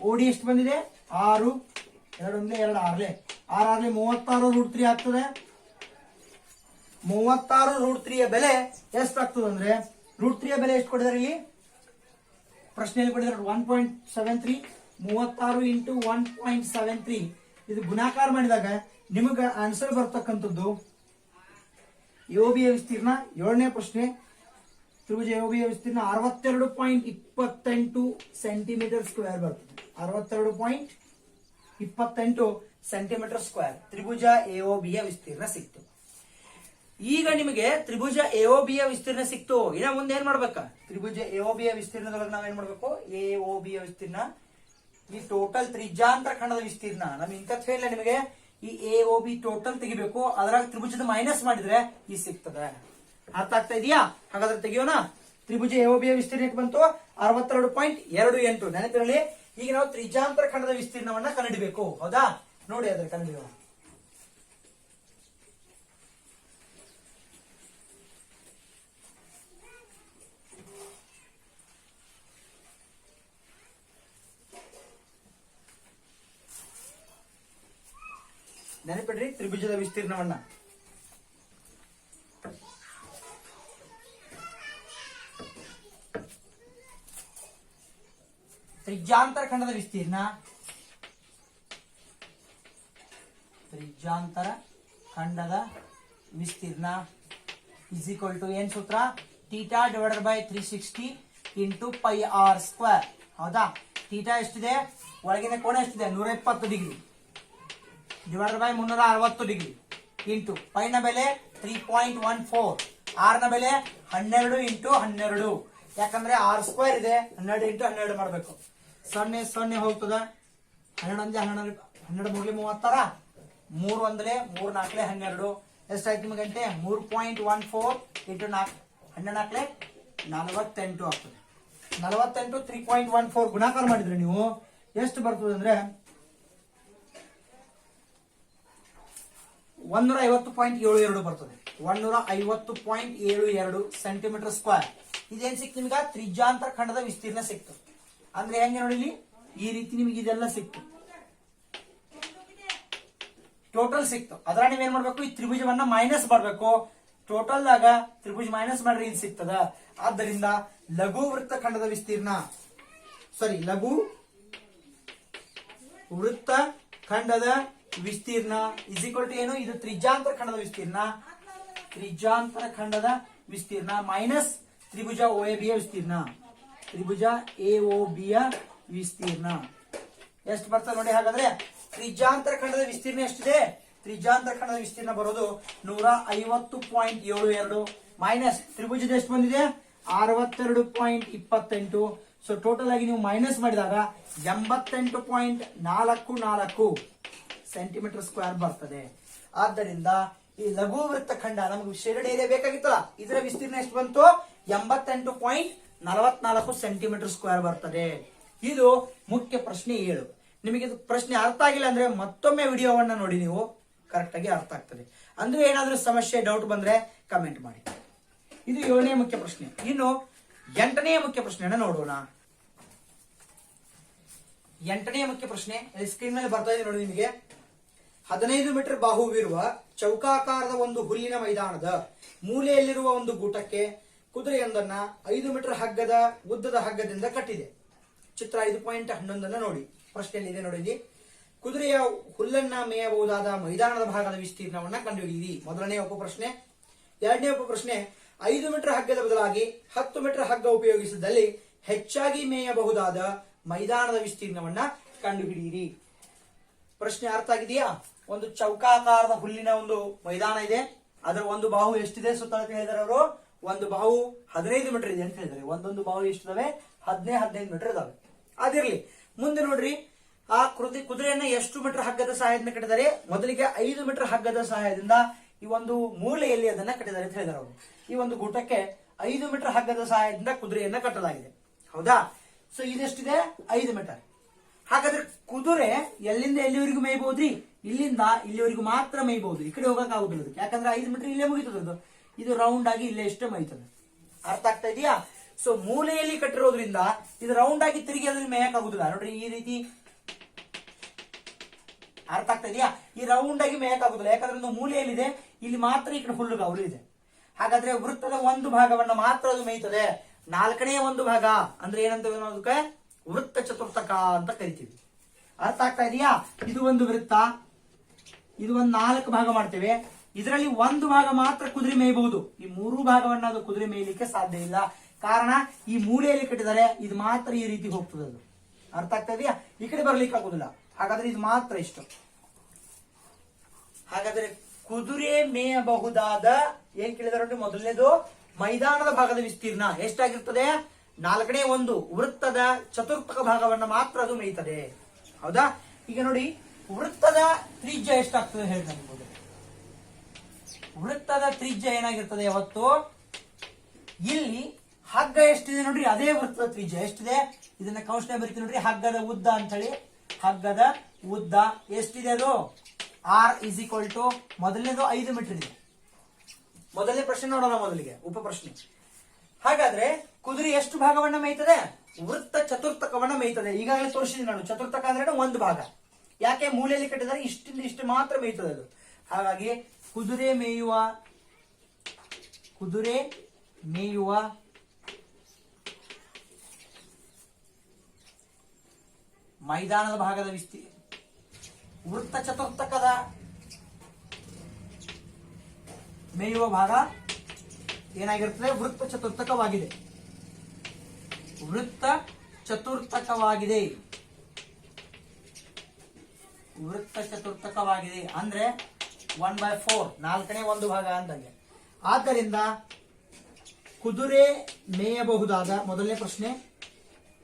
S1: OD ಎಷ್ಟು ಬಂದಿದೆ? 6. 2 ಒಂದೇ 2 ಆರ್ಲೆ 6 ಆರ್ಲೆ 36√3 ಆಗ್ತದೆ. 36√3 ಯ ಬೆಲೆ ಎಷ್ಟು ಆಗ್ತದೆ ಅಂದ್ರೆ, √3 ಯ ಬೆಲೆ ಎಷ್ಟು ಕೊಟ್ಟಿದ್ದಾರೆ ಇಲ್ಲಿ ಪ್ರಶ್ನೆಯಲ್ಲಿ ಕೊಟ್ಟಿದ್ದಾರೆ? 1.73. 36 ಇಂಟು 1.73 ಇದು ಗುಣಾಕಾರ ಮಾಡಿದಾಗ ನಿಮಗೆ ಆನ್ಸರ್ ಬರ್ತಕ್ಕಂಥದ್ದು AOB ಯ ವಿಸ್ತೀರ್ಣ 7ನೇ ಪ್ರಶ್ನೆ. ತ್ರಿಭುಜ AOB ಯ ವಿಸ್ತೀರ್ಣ 62.28 ಸೆಂಟಿಮೀಟರ್ ಸ್ಕ್ವೇರ್ ಬರ್ತದೆ. 62.28 ಸೆಂಟಿಮೀಟರ್ ಸ್ಕ್ವೇರ್ ತ್ರಿಭುಜ AOB ಯ ವಿಸ್ತೀರ್ಣ ಸಿಕ್ತು. ಈಗ ನಿಮಗೆ ತ್ರಿಭುಜ AOB ಯ ವಿಸ್ತೀರ್ಣ ಸಿಕ್ತು. ಇನ್ನ ಮುಂದೆ ಏನ್ ಮಾಡ್ಬೇಕ? ತ್ರಿಭುಜ AOB ಯ ವಿಸ್ತೀರ್ಣದೊಳಗೆ ನಾವೇನ್ ಮಾಡ್ಬೇಕು? AOB ಯ ವಿಸ್ತೀರ್ಣ ಈ ಟೋಟಲ್ ತ್ರಿಜ್ಯಾಂತರ ಖಂಡದ ವಿಸ್ತೀರ್ಣ. ನಮ್ಗೆ ಇಂಥ ಹೇಳಿಲ್ಲ ನಿಮಗೆ, ಈ AOB ಟೋಟಲ್ ತೆಗಿಬೇಕು, ಅದ್ರಾಗ ತ್ರಿಭುಜದ ಮೈನಸ್ ಮಾಡಿದ್ರೆ ಈ ಸಿಗ್ತದೆ. ಅರ್ಥ ಆಗ್ತಾ ಇದೆಯಾ? ಹಾಗಾದ್ರೆ ತೆಗಿಯೋಣ. ತ್ರಿಭುಜ AOB ಯ ವಿಸ್ತೀರ್ಣ ಬಂತು 62.28. ನೆನಪಿರಲಿ, ಈಗ ನಾವು ತ್ರಿಜ್ಯಾಂತರ ಖಂಡದ ವಿಸ್ತೀರ್ಣವನ್ನ ಕಂಡುಹಿಡಿಬೇಕು, ಹೌದಾ? ನೋಡಿ ಅದ್ರ ಕಂಡುಹಿಡಿಯೋಣ. ನೆನಪಿಡ್ರಿ ತ್ರಿಭುಜದ ವಿಸ್ತೀರ್ಣವನ್ನ. ತ್ರಿಜ್ಯಾಂತರ ಖಂಡದ ವಿಸ್ತೀರ್ಣ, ತ್ರಿಜ್ಯಾಂತರ ಖಂಡದ ವಿಸ್ತೀರ್ಣ ಇಸ್ ಈಕ್ವಲ್ ಟು ಏನ್ ಸೂತ್ರ? Theta divided by 360 into pi r square, ಹೌದಾ? ಥೀಟಾ ಎಷ್ಟಿದೆ? ಒಳಗಿನ ಕೋನ ಎಷ್ಟಿದೆ? 120 degree divided by 360 degree into ಪೈನ ಬೆಲೆ 3.14, ಆರ್ ನ ಬೆಲೆ 12 ಇಂಟು 12. ಯಾಕಂದ್ರೆ ಆರ್ ಸ್ಕ್ವೇರ್ ಇದೆ, 12 ಇಂಟು 12 ಮಾಡಬೇಕು. 0 0 ಹೋಗ್ತದ. 12 12 12 ಮೂರ್ಲಿ 36, 3 ಒಂದಲೆ 3 4 12. ಎಷ್ಟಾಯ್ತು ನಿಮಗೆ ಗಂಟೆ? 3.14 ಇಂಟು 4 12 48 ಆಗ್ತದೆ. 48 3.14 ಗುಣಾಕಾರ ಮಾಡಿದ್ರೆ ನೀವು ಎಷ್ಟು ಬರ್ತದೆ ಅಂದ್ರೆ 150.72 ಬರ್ತದೆ. 150.72 ಸೆಂಟಿಮೀಟರ್ ಸ್ಕ್ವೇರ್. ಇದೇನ್ ಸಿಕ್ತು ನಿಮ್ಗ? ತ್ರಿಜ್ಯಾಂತರ ಖಂಡದ ವಿಸ್ತೀರ್ಣ ಸಿಕ್ತು. ಅಂದ್ರೆ ಹೆಂಗೆ ನೋಡಿ, ಈ ರೀತಿ ನಿಮಗೆ ಇದೆಲ್ಲ ಸಿಕ್ತು. ಟೋಟಲ್ ಸಿಕ್ತು. ಅದರ ನೀವೇನ್ ಮಾಡ್ಬೇಕು, ಈ ತ್ರಿಭುಜವನ್ನ ಮೈನಸ್ ಮಾಡ್ಬೇಕು. ಟೋಟಲ್ ಆಗ ತ್ರಿಭುಜ ಮೈನಸ್ ಮಾಡ್ರಿ ಇದು ಸಿಗ್ತದ. ಆದ್ದರಿಂದ ಲಘು ವೃತ್ತಖಂಡದ ವಿಸ್ತೀರ್ಣ ಲಘು ವೃತ್ತ ಖಂಡದ ವಿಸ್ತೀರ್ಣ ಇಸ್ ಈಕ್ವಲ್ ಟು ಏನು, ಇದು ತ್ರಿಜ್ಯಾಂತರ ಖಂಡದ ವಿಸ್ತೀರ್ಣ, ತ್ರಿಜ್ಯಾಂತರ ಖಂಡದ ವಿಸ್ತೀರ್ಣ ಮೈನಸ್ ತ್ರಿಭುಜ OAB ಯ ವಿಸ್ತೀರ್ಣ, ತ್ರಿಭುಜ AOB ಯ ವಿಸ್ತೀರ್ಣ ಎಷ್ಟು ಬರ್ತದೆ ನೋಡಿ. ಹಾಗಾದ್ರೆ ತ್ರಿಜ್ಯಾಂತರ ಖಂಡದ ವಿಸ್ತೀರ್ಣ ಎಷ್ಟಿದೆ, ತ್ರಿಜ್ಯಾಂತರ ಖಂಡದ ವಿಸ್ತೀರ್ಣ ಬರೋದು 150.72 ಮೈನಸ್ ತ್ರಿಭುಜದ ಎಷ್ಟು ಬಂದಿದೆ 62.28. ಸೊ ಟೋಟಲ್ ಆಗಿ ನೀವು ಮೈನಸ್ ಮಾಡಿದಾಗ 88.44 ಸೆಂಟಿಮೀಟರ್ ಸ್ಕ್ವೇರ್ ಬರ್ತದೆ. ಆದ್ದರಿಂದ ಈ ಲಘು ವೃತ್ತಖಂಡ ನಮಗೆ ಶೇಡೆಡ್ ಏರಿಯಾ ಬೇಕಾಗಿತ್ತಲ್ಲ, ಇದರ ವಿಸ್ತೀರ್ಣ ಎಷ್ಟು ಬಂತು 88.44 ಸೆಂಟಿಮೀಟರ್ ಸ್ಕ್ವೇರ್ ಬರ್ತದೆ. ಇದು ಮುಖ್ಯ ಪ್ರಶ್ನೆ 7. ನಿಮಗೆ ಇದು ಪ್ರಶ್ನೆ ಅರ್ಥ ಆಗಿಲ್ಲ ಅಂದ್ರೆ ಮತ್ತೊಮ್ಮೆ ವಿಡಿಯೋವನ್ನ ನೋಡಿ, ನೀವು ಕರೆಕ್ಟ್ ಆಗಿ ಅರ್ಥ ಆಗ್ತದೆ. ಅಂದ್ರೆ ಏನಾದ್ರೂ ಸಮಸ್ಯೆ ಡೌಟ್ ಬಂದ್ರೆ ಕಮೆಂಟ್ ಮಾಡಿ. ಇದು 7ನೇ ಮುಖ್ಯ ಪ್ರಶ್ನೆ. ಇನ್ನು 8ನೇ ಮುಖ್ಯ ಪ್ರಶ್ನೆಯನ್ನ ನೋಡೋಣ. 8ನೇ ಮುಖ್ಯ ಪ್ರಶ್ನೆ ಸ್ಕ್ರೀನ್ ಮೇಲೆ ಬರ್ತಾ ಇದೆ ನೋಡಿ ನಿಮಗೆ. 15 ಮೀಟರ್ ಬಾಹುವಿರುವ ಚೌಕಾಕಾರದ ಒಂದು ಹುಲ್ಲಿನ ಮೈದಾನದ ಮೂಲೆಯಲ್ಲಿರುವ ಒಂದು ಗೂಟಕ್ಕೆ ಕುದುರೆಯೊಂದನ್ನ 5 ಮೀಟರ್ ಉದ್ದದ ಹಗ್ಗದಿಂದ ಕಟ್ಟಿದೆ. ಚಿತ್ರ 5.11 ನೋಡಿ. ಪ್ರಶ್ನೆಯಲ್ಲಿದೆ ನೋಡಿ, ಕುದುರೆಯ ಹುಲ್ಲನ್ನ ಮೇಯಬಹುದಾದ ಮೈದಾನದ ಭಾಗದ ವಿಸ್ತೀರ್ಣವನ್ನ ಕಂಡುಹಿಡಿಯಿರಿ. ಮೊದಲನೇ ಉಪಪ್ರಶ್ನೆ. 2ನೇ ಉಪಪ್ರಶ್ನೆ, 5 ಮೀಟರ್ ಹಗ್ಗದ ಬದಲಾಗಿ 10 ಮೀಟರ್ ಹಗ್ಗ ಉಪಯೋಗಿಸಿದಲ್ಲಿ ಹೆಚ್ಚಾಗಿ ಮೇಯಬಹುದಾದ ಮೈದಾನದ ವಿಸ್ತೀರ್ಣವನ್ನ ಕಂಡುಹಿಡಿಯಿರಿ. ಪ್ರಶ್ನೆ ಅರ್ಥ ಆಗಿದೆಯಾ? ಒಂದು ಚೌಕಾಕಾರದ ಹುಲ್ಲಿನ ಒಂದು ಮೈದಾನ ಇದೆ. ಅದರ ಒಂದು ಬಾಹು ಎಷ್ಟಿದೆ ಸುತ್ತ ಹೇಳಿದಾರೆ ಅವರು, ಒಂದು ಬಾಹು 15 ಮೀಟರ್ ಇದೆ ಅಂತ ಹೇಳಿದ್ದಾರೆ. ಒಂದೊಂದು ಬಾಹು ಎಷ್ಟಿದಾವೆ 15 ಮೀಟರ್ ಇದಾವೆ. ಅದಿರ್ಲಿ, ಮುಂದೆ ನೋಡ್ರಿ, ಆ ಕುದುರೆಯನ್ನ ಎಷ್ಟು ಮೀಟರ್ ಹಗ್ಗದ ಸಹಾಯದಿಂದ ಕಟ್ಟಿದ್ದಾರೆ? ಮೊದಲಿಗೆ 5 ಮೀಟರ್ ಹಗ್ಗದ ಸಹಾಯದಿಂದ ಈ ಒಂದು ಮೂಲೆಯಲ್ಲಿ ಅದನ್ನ ಕಟ್ಟಿದ್ದಾರೆ ಅಂತ ಹೇಳಿದಾರೆ ಅವರು. ಈ ಒಂದು ಗೂಟಕ್ಕೆ 5 ಮೀಟರ್ ಹಗ್ಗದ ಸಹಾಯದಿಂದ ಕುದುರೆಯನ್ನ ಕಟ್ಟಲಾಗಿದೆ. ಹೌದಾ? ಸೊ ಇದೆಷ್ಟಿದೆ 5 ಮೀಟರ್. ಹಾಗಾದ್ರೆ ಕುದುರೆ ಎಲ್ಲಿಂದ ಎಲ್ಲಿವರೆಗೂ ಮೇಯಬಹುದ್ರಿ? ಇಲ್ಲಿಂದ ಇಲ್ಲಿವರೆಗೂ ಮಾತ್ರ ಮೇಯಬಹುದು. ಈ ಕಡೆ ಹೋಗಕ್ ಆಗುದಿಲ್ಲ ಅದಕ್ಕೆ, ಯಾಕಂದ್ರೆ 5 ಮೀಟರ್ ಇಲ್ಲೇ ಮುಗಿತದ. ಇದು ರೌಂಡ್ ಆಗಿ ಇಲ್ಲೇ ಎಷ್ಟು ಮೈತದೆ. ಅರ್ಥ ಆಗ್ತಾ ಇದೆಯಾ? ಸೊ ಮೂಲೆಯಲ್ಲಿ ಕಟ್ಟಿರೋದ್ರಿಂದ ಇದು ರೌಂಡ್ ಆಗಿ ತಿರುಗಿ ಅದ್ರಲ್ಲಿ ಮೇಯಕ್ ಆಗುದಿಲ್ಲ ನೋಡ್ರಿ. ಈ ರೀತಿ ಅರ್ಥ ಆಗ್ತಾ ಇದೆಯಾ? ಈ ರೌಂಡ್ ಆಗಿ ಮೇಯಕ್ ಆಗುದಿಲ್ಲ, ಯಾಕಂದ್ರೆ ಒಂದು ಮೂಲೆಯಲ್ಲಿದೆ, ಇಲ್ಲಿ ಮಾತ್ರ ಈ ಕಡೆ ಹುಲ್ಲುಗಾವಲು ಇದೆ. ಹಾಗಾದ್ರೆ ವೃತ್ತದ ಒಂದು ಭಾಗವನ್ನ ಮಾತ್ರ ಅದು ಮೇಯ್ತದೆ. 4ನೇ ಒಂದು ಭಾಗ ಅಂದ್ರೆ ಏನಂತ ಅದಕ್ಕೆ ವೃತ್ತ ಚತುರ್ಥಕ ಅಂತ ಕರಿತೀವಿ. ಅರ್ಥ ಆಗ್ತಾ ಇದೆಯಾ? ಇದು ಒಂದು ವೃತ್ತ, ಇದು ಒಂದು 4 ಭಾಗ ಮಾಡ್ತೇವೆ. ಇದರಲ್ಲಿ ಒಂದು ಭಾಗ ಮಾತ್ರ ಕುದುರೆ ಮೇಯಬಹುದು. ಈ 3 ಭಾಗವನ್ನ ಅದು ಕುದುರೆ ಮೇಯಲಿಕ್ಕೆ ಸಾಧ್ಯ ಇಲ್ಲ. ಕಾರಣ ಈ ಮೂಲೆಯಲ್ಲಿ ಕಟ್ಟಿದರೆ ಇದು ಮಾತ್ರ ಈ ರೀತಿ ಹೋಗ್ತದೆ. ಅದು ಅರ್ಥ ಆಗ್ತಾ ಇದೆಯಾ? ಈ ಕಡೆ ಬರ್ಲಿಕ್ಕೆ ಆಗುದಿಲ್ಲ. ಹಾಗಾದ್ರೆ ಇದು ಮಾತ್ರ ಇಷ್ಟು. ಹಾಗಾದ್ರೆ ಕುದುರೆ ಮೇಯಬಹುದಾದ ಏನ್ ಕೇಳಿದಾರೆ? ಮೊದಲನೇದು ಮೈದಾನದ ಭಾಗದ ವಿಸ್ತೀರ್ಣ ಎಷ್ಟಾಗಿರ್ತದೆ? 4ನೇ ಒಂದು ವೃತ್ತದ ಚತುರ್ಥಕ ಭಾಗವನ್ನ ಮಾತ್ರ ಅದು ಮೇಯ್ತದೆ. ಹೌದಾ? ಈಗ ನೋಡಿ, ವೃತ್ತದ ತ್ರಿಜ್ಯ ಎಷ್ಟಾಗ್ತದೆ ಹೇಳಿ ನಮ್ಗೆ. ವೃತ್ತದ ತ್ರಿಜ್ಯ ಏನಾಗಿರ್ತದೆ ಯಾವತ್ತು? ಇಲ್ಲಿ ಹಗ್ಗ ಎಷ್ಟಿದೆ ನೋಡ್ರಿ, ಅದೇ ವೃತ್ತದ ತ್ರಿಜ್ಯ ಎಷ್ಟಿದೆ. ಇದನ್ನ ಕೌಶಲ್ಯ ಬರೀತೀವಿ ನೋಡ್ರಿ, ಹಗ್ಗದ ಉದ್ದ ಅಂತೇಳಿ. ಹಗ್ಗದ ಉದ್ದ ಎಷ್ಟಿದೆ? ಅದು R ಇಸ್ ಈಕ್ವಲ್ ಟು ಮೊದಲನೇದು 5 ಮೀಟರ್ ಇದೆ. ಮೊದಲನೇ ಪ್ರಶ್ನೆ ನೋಡೋಣ. ಮೊದಲಿಗೆ ಉಪಪ್ರಶ್ನೆ. ಹಾಗಾದ್ರೆ ಕುದುರೆ ಎಷ್ಟು ಭಾಗವನ್ನ ಮೇಯ್ತದೆ? ವೃತ್ತ ಚತುರ್ಥಕವನ್ನ ಮೇಯ್ತದೆ. ಈಗಾಗಲೇ ತೋರಿಸಿದ್ದೀನಿ ನಾನು. ಚತುರ್ಥಕ ಅಂದ್ರೆ ಒಂದು ಭಾಗ. ಯಾಕೆ? ಮೂಲೆಯಲ್ಲಿ ಕಟ್ಟಿದರೆ ಇಷ್ಟಿಂದ ಇಷ್ಟು ಮಾತ್ರ ಮೇಯ್ತದೆ ಅದು. ಹಾಗಾಗಿ ಕುದುರೆ ಮೇಯುವ ಮೈದಾನದ ಭಾಗದ ವೃತ್ತ ಚತುರ್ಥಕದ ಮೇಯುವ ಭಾಗ ಏನಾಗಿರ್ತದೆ? ವೃತ್ತ ಚತುರ್ಥಕವಾಗಿದೆ. ವೃತ್ತ ಚತುರ್ಥಕವಾಗಿದೆ. ವೃತ್ತ ಚತುರ್ಥಕವಾಗಿದೆ ಅಂದ್ರೆ 1/4, 4ನೇ ಒಂದು ಭಾಗ ಅಂದಂಗೆ. ಆದ್ದರಿಂದ ಕುದುರೆ ಮೇಯಬಹುದಾದ, ಮೊದಲನೇ ಪ್ರಶ್ನೆ,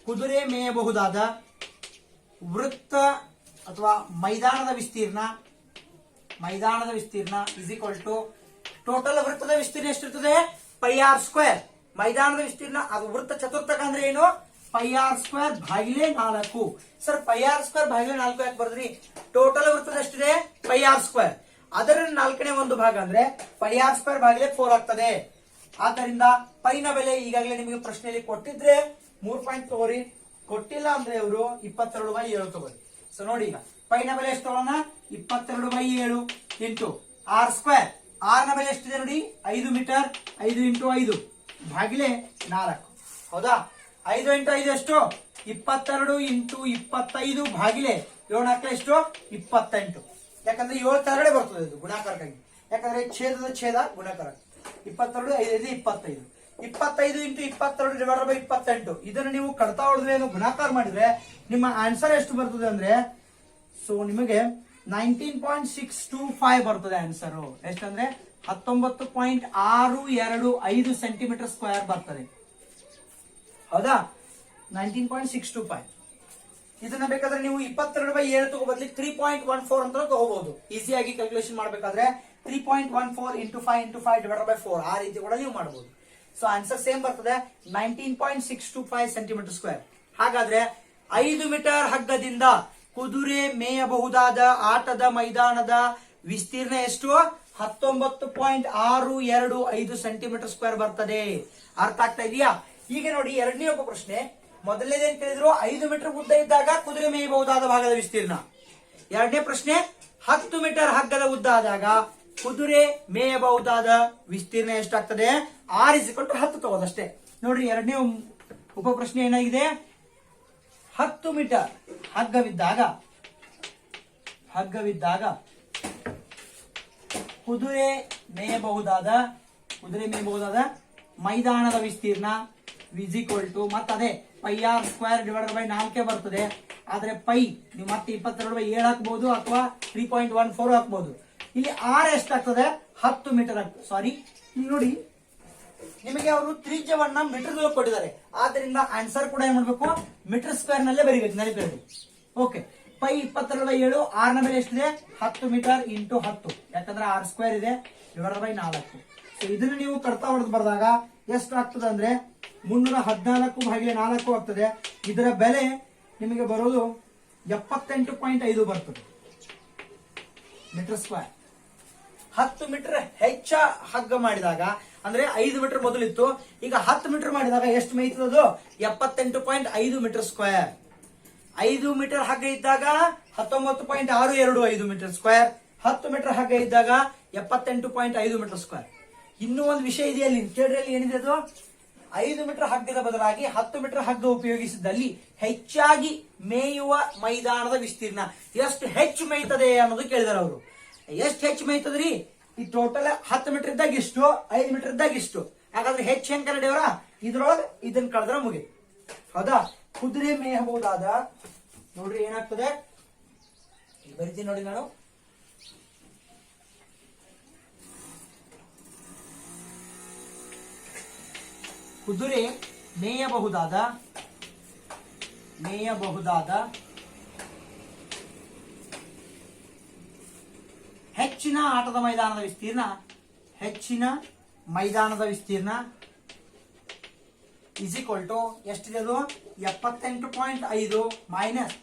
S1: ಕುದುರೆ ಮೇಯಬಹುದಾದ ವೃತ್ತ ಅಥವಾ ಮೈದಾನದ ವಿಸ್ತೀರ್ಣ ಇಸ್ ಈಕ್ವಲ್ ಟು ಟೋಟಲ್ ವೃತ್ತದ ವಿಸ್ತೀರ್ಣ ಎಷ್ಟಿರ್ತದೆ? πr². ಮೈದಾನದ ವಿಸ್ತೀರ್ಣ ಅದು ವೃತ್ತ ಚತುರ್ಥಕ ಅಂದ್ರೆ ಏನು? πr² ಭಾಗಿಲೆ 4. ಸರ್ πr² ಭಾಗಿಲೆ 4 ಯಾಕೆ ಬರೆದ್ರಿ? ಟೋಟಲ್ ವೃತ್ತದ ಎಷ್ಟಿದೆ? πr². ಅದರ 4ನೇ ಒಂದು ಭಾಗ ಅಂದ್ರೆ πr² ಭಾಗಿಲೆ 4 ಆಗ್ತದೆ. ಆದ್ದರಿಂದ ಪೈನ ಬೆಲೆ ಈಗಾಗಲೇ ನಿಮಗೆ ಪ್ರಶ್ನೆಯಲ್ಲಿ ಕೊಟ್ಟಿದ್ರೆ 3 ಪಾಯಿಂಟ್ ತಗೋರಿ, ಕೊಟ್ಟಿಲ್ಲ ಅಂದ್ರೆ ಅವರು 22/7 ತಗೋರಿ. ಸೊ ನೋಡಿ, ಈಗ ಪೈನ ಬೆಲೆ ಎಷ್ಟು ತಗೊಳ್ಳೋಣ 22/7 ಇಂಟು ಆರ್ ಸ್ಕ್ವೇರ್. ಆರ್ ನ ಬೆಲೆ ಎಷ್ಟಿದೆ ನೋಡಿ 5 ಮೀಟರ್. 5 ಇಂಟು 5 ಭಾಗಿಲೆ 4. ಹೌದಾ? 5 ಇಂಟು 5 ಎಷ್ಟು 22 ಇಂಟು 25 ಭಾಗಿಲೆ 7 ಎಷ್ಟು 28. ಯಾಕಂದ್ರೆ 7 ತರಗಡೆ ಬರ್ತದೆ ಇದು ಗುಣಾಕಾರಕ್ಕಾಗಿ. ಯಾಕಂದ್ರೆ ಛೇದದ ಛೇದ ಗುಣಾಕಾರ. 22 5 25. 25 ಇಂಟು 22 ಡಿವೈಡೆಡ್ ಬೈ 28. ಇದನ್ನು ನೀವು ಕಡ್ತಾ ಹೊಡೆದ್ರೆ ಗುಣಾಕಾರ ಮಾಡಿದ್ರೆ ನಿಮ್ಮ ಆನ್ಸರ್ ಎಷ್ಟು ಬರ್ತದೆ ಅಂದ್ರೆ ಸೊ ನಿಮಗೆ 19.625 ಬರ್ತದೆ ಆನ್ಸರ್. ಎಷ್ಟಂದ್ರೆ 19.625 ಸೆಂಟಿಮೀಟರ್ ಸ್ಕ್ವೇರ್ ಬರ್ತದೆ. ಹೌದಾ? 19.625. ಇದನ್ನ ಬೇಕಾದ್ರೆ ನೀವು 22/7 ತಗೋ ಬದಲಿ 3.14 ಅಂತ ತಗೋಬಹುದು. ಈಸಿಯಾಗಿ ಕ್ಯಾಲ್ಕುಲೇಷನ್ ಮಾಡಬೇಕಾದ್ರೆ 3.14 ಇಂಟು 5 ಇಂಟು 5 ಡಿವೈಡೆಡ್ ಬೈ 4 ಆ ರೀತಿ ಕೂಡ ನೀವು ಮಾಡಬಹುದು. ಸೊ ಆನ್ಸರ್ ಸೇಮ್ ಬರ್ತದೆ 19.625 ಸೆಂಟಿಮೀಟರ್ ಸ್ಕ್ವೇರ್. ಹಾಗಾದ್ರೆ 5 ಮೀಟರ್ ಹಗ್ಗದಿಂದ ಕುದುರೆ ಮೇಯಬಹುದಾದ ಆಟದ ಮೈದಾನದ ವಿಸ್ತೀರ್ಣ ಎಷ್ಟು 19.625 ಸೆಂಟಿಮೀಟರ್ ಸ್ಕ್ವೇರ್ ಬರ್ತದೆ. ಅರ್ಥ ಆಗ್ತಾ ಇದೆಯಾ? ಈಗ ನೋಡಿ ಎರಡನೇ ಒಬ್ಬ ಪ್ರಶ್ನೆ. ಮೊದಲನೇದೇನ್ ಕೇಳಿದ್ರು 5 ಮೀಟರ್ ಉದ್ದ ಇದ್ದಾಗ ಕುದುರೆ ಮೇಯಬಹುದಾದ ಭಾಗದ ವಿಸ್ತೀರ್ಣ. ಎರಡನೇ ಪ್ರಶ್ನೆ 10 ಮೀಟರ್ ಹಗ್ಗದ ಉದ್ದ ಆದಾಗ ಕುದುರೆ ಮೇಯಬಹುದಾದ ವಿಸ್ತೀರ್ಣ ಎಷ್ಟಾಗ್ತದೆ? R = 10 ತಗೋದಷ್ಟೇ. ನೋಡ್ರಿ ಎರಡನೇ ಉಪ ಪ್ರಶ್ನೆ ಏನಾಗಿದೆ? 10 ಮೀಟರ್ ಹಗ್ಗವಿದ್ದಾಗ ಕುದುರೆ ಮೇಯಬಹುದಾದ ಮೈದಾನದ ವಿಸ್ತೀರ್ಣ = ಮತ್ತದೇ πr² ಡಿವೈಡೆಡ್ ಬೈ 4 ಬರ್ತದೆ. ಆದ್ರೆ ಪೈ ನೀವು ಮತ್ತೆ 22/7 ಹಾಕಬಹುದು ಅಥವಾ 3.14 ಹಾಕಬಹುದು. ಇಲ್ಲಿ R ಎಷ್ಟಾಗ್ತದೆ 10 ಮೀಟರ್. ಸಾರಿ, ಇಲ್ಲಿ ನೋಡಿ ನಿಮಗೆ ಅವರು ತ್ರಿಜ್ಯವನ್ನ ಮೀಟರ್ ಕೊಟ್ಟಿದ್ದಾರೆ. ಆದ್ರಿಂದ ಆನ್ಸರ್ ಕೂಡ ಏನ್ ಮಾಡ್ಬೇಕು ಮೀಟರ್ ಸ್ಕ್ವೇರ್ ನಲ್ಲೇ ಬರೀಬೇಕು. ನೆನಪಿರಲಿ. Okay, pi 22/7. R ನ ಬೆಲೆ ಎಷ್ಟಿದೆ 10 ಮೀಟರ್ ಇಂಟು 10. ಯಾಕಂದ್ರೆ R² ಇದೆ ಡಿವೈಡೆಡ್ ಬೈ 4. ಸೊ ಇದನ್ನ ನೀವು ಕಡ್ತಾ ಹೊಡೆದು ಬರೆದಾಗ ಎಷ್ಟು ಆಗ್ತದೆ ಅಂದ್ರೆ 314/4 ಆಗ್ತದೆ. ಇದರ ಬೆಲೆ ನಿಮಗೆ ಬರೋದು 78.5 ಬರ್ತದೆ ಮೀಟರ್ ಸ್ಕ್ವೇರ್. 10 ಮೀಟರ್ ಹೆಚ್ಚ ಹಗ್ಗ ಮಾಡಿದಾಗ ಅಂದ್ರೆ 5 ಮೀಟರ್ ಮೊದಲಿತ್ತು, ಈಗ 10 ಮೀಟರ್ ಮಾಡಿದಾಗ ಎಷ್ಟು ಮೇಯ್ತದದು 78.5 ಮೀಟರ್ ಸ್ಕ್ವೇರ್. 5 ಮೀಟರ್ ಹಗ್ಗ ಇದ್ದಾಗ 19.625 ಮೀಟರ್ ಸ್ಕ್ವೇರ್. 10 ಮೀಟರ್ ಹಗ್ಗ ಇದ್ದಾಗ 78.5 ಮೀಟರ್ ಸ್ಕ್ವೇರ್. ಇನ್ನೂ ಒಂದು ವಿಷಯ ಇದೆಯಲ್ಲಿ ಕೇಳ್ರಿ, ಏನಿದೆ ಅದು 5 ಮೀಟರ್ ಹಗ್ಗದ ಬದಲಾಗಿ 10 ಮೀಟರ್ ಹಗ್ಗ ಉಪಯೋಗಿಸಿದಲ್ಲಿ ಹೆಚ್ಚಾಗಿ ಮೇಯುವ ಮೈದಾನದ ವಿಸ್ತೀರ್ಣ ಎಷ್ಟು ಹೆಚ್ಚು ಮೇಯ್ತದೆ ಅನ್ನೋದು ಕೇಳಿದಾರೆ ಅವರು. ಎಷ್ಟು ಹೆಚ್ಚು ಮೇಯ್ತದ್ರಿ? ಈ ಟೋಟಲ್ 10 ಮೀಟರ್ ಇದ್ದಾಗ ಇಷ್ಟು, 5 ಮೀಟರ್ ಇದ್ದಾಗ ಇಷ್ಟು. ಹಾಗಾದ್ರೆ ಹೆಚ್ಚು ಹೆಂಗ್ ಕನ್ನಡಿಯವರ ಇದ್ರೊಳಗೆ ಇದನ್ನ ಕಳೆದ್ರೆ ಮುಗಿ. ಹೌದಾ? ಕುದುರೆ ಮೇಯಬಹುದಾದ ನೋಡ್ರಿ ಏನಾಗ್ತದೆ ಬರಿತೀನಿ ನೋಡಿ ನಾನು. ಕುದುರೆ ಮೇಯಬಹುದಾದ ಹೆಚ್ಚಿನ ಆಟದ ಮೈದಾನದ ವಿಸ್ತೀರ್ಣ ಎಷ್ಟಿದೆ ಅದು 78.5 ಮೈನಸ್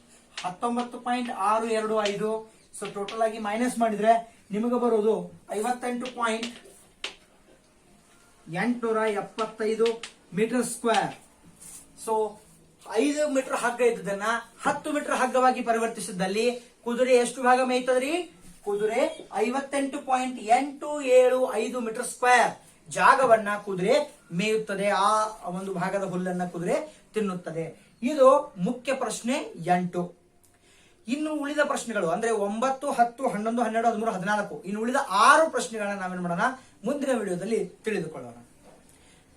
S1: 19.625. ಸೊ ಟೋಟಲ್ ಆಗಿ ಮೈನಸ್ ಮಾಡಿದ್ರೆ ನಿಮಗೆ ಬರೋದು 58.875 ಮೀಟರ್ ಸ್ಕ್ವೇರ್. ಸೊ 5 ಮೀಟರ್ ಹಗ್ಗ ಇದ್ದದನ್ನ 10 ಮೀಟರ್ ಹಗ್ಗವಾಗಿ ಪರಿವರ್ತಿಸಿದಲ್ಲಿ ಕುದುರೆ ಎಷ್ಟು ಭಾಗ ಮೇಯ್ತದ್ರಿ? ಕುದುರೆ 58.875 ಮೀಟರ್ ಸ್ಕ್ವೇರ್ ಜಾಗವನ್ನ ಕುದುರೆ ಮೇಯುತ್ತದೆ. ಆ ಒಂದು ಭಾಗದ ಹುಲ್ಲನ್ನ ಕುದುರೆ ತಿನ್ನುತ್ತದೆ. ಇದು ಮುಖ್ಯ ಪ್ರಶ್ನೆ 8. ಇನ್ನು ಉಳಿದ ಪ್ರಶ್ನೆಗಳು ಅಂದ್ರೆ 9, 10, 11, 12, 13, 14 ಇನ್ನು ಉಳಿದ 6 ಪ್ರಶ್ನೆಗಳನ್ನ ನಾವೇನ್ ಮಾಡೋಣ ಮುಂದಿನ ವಿಡಿಯೋದಲ್ಲಿ ತಿಳಿದುಕೊಳ್ಳೋಣ.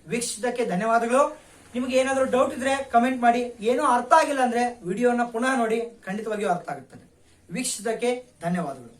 S1: ವೀಕ್ಷಿಸಿದ್ದಕ್ಕೆ ಧನ್ಯವಾದಗಳು. ನಿಮಗೆ ಏನಾದರೂ ಡೌಟ್ ಇದ್ರೆ ಕಮೆಂಟ್ ಮಾಡಿ. ಏನೋ ಅರ್ಥ ಆಗಿಲ್ಲ ಅಂದ್ರೆ ವಿಡಿಯೋನ ಪುನಃ ನೋಡಿ, ಖಂಡಿತವಾಗಿಯೂ ಅರ್ಥ ಆಗುತ್ತದೆ. ವೀಕ್ಷಿಸಿದ್ದಕ್ಕೆ ಧನ್ಯವಾದಗಳು.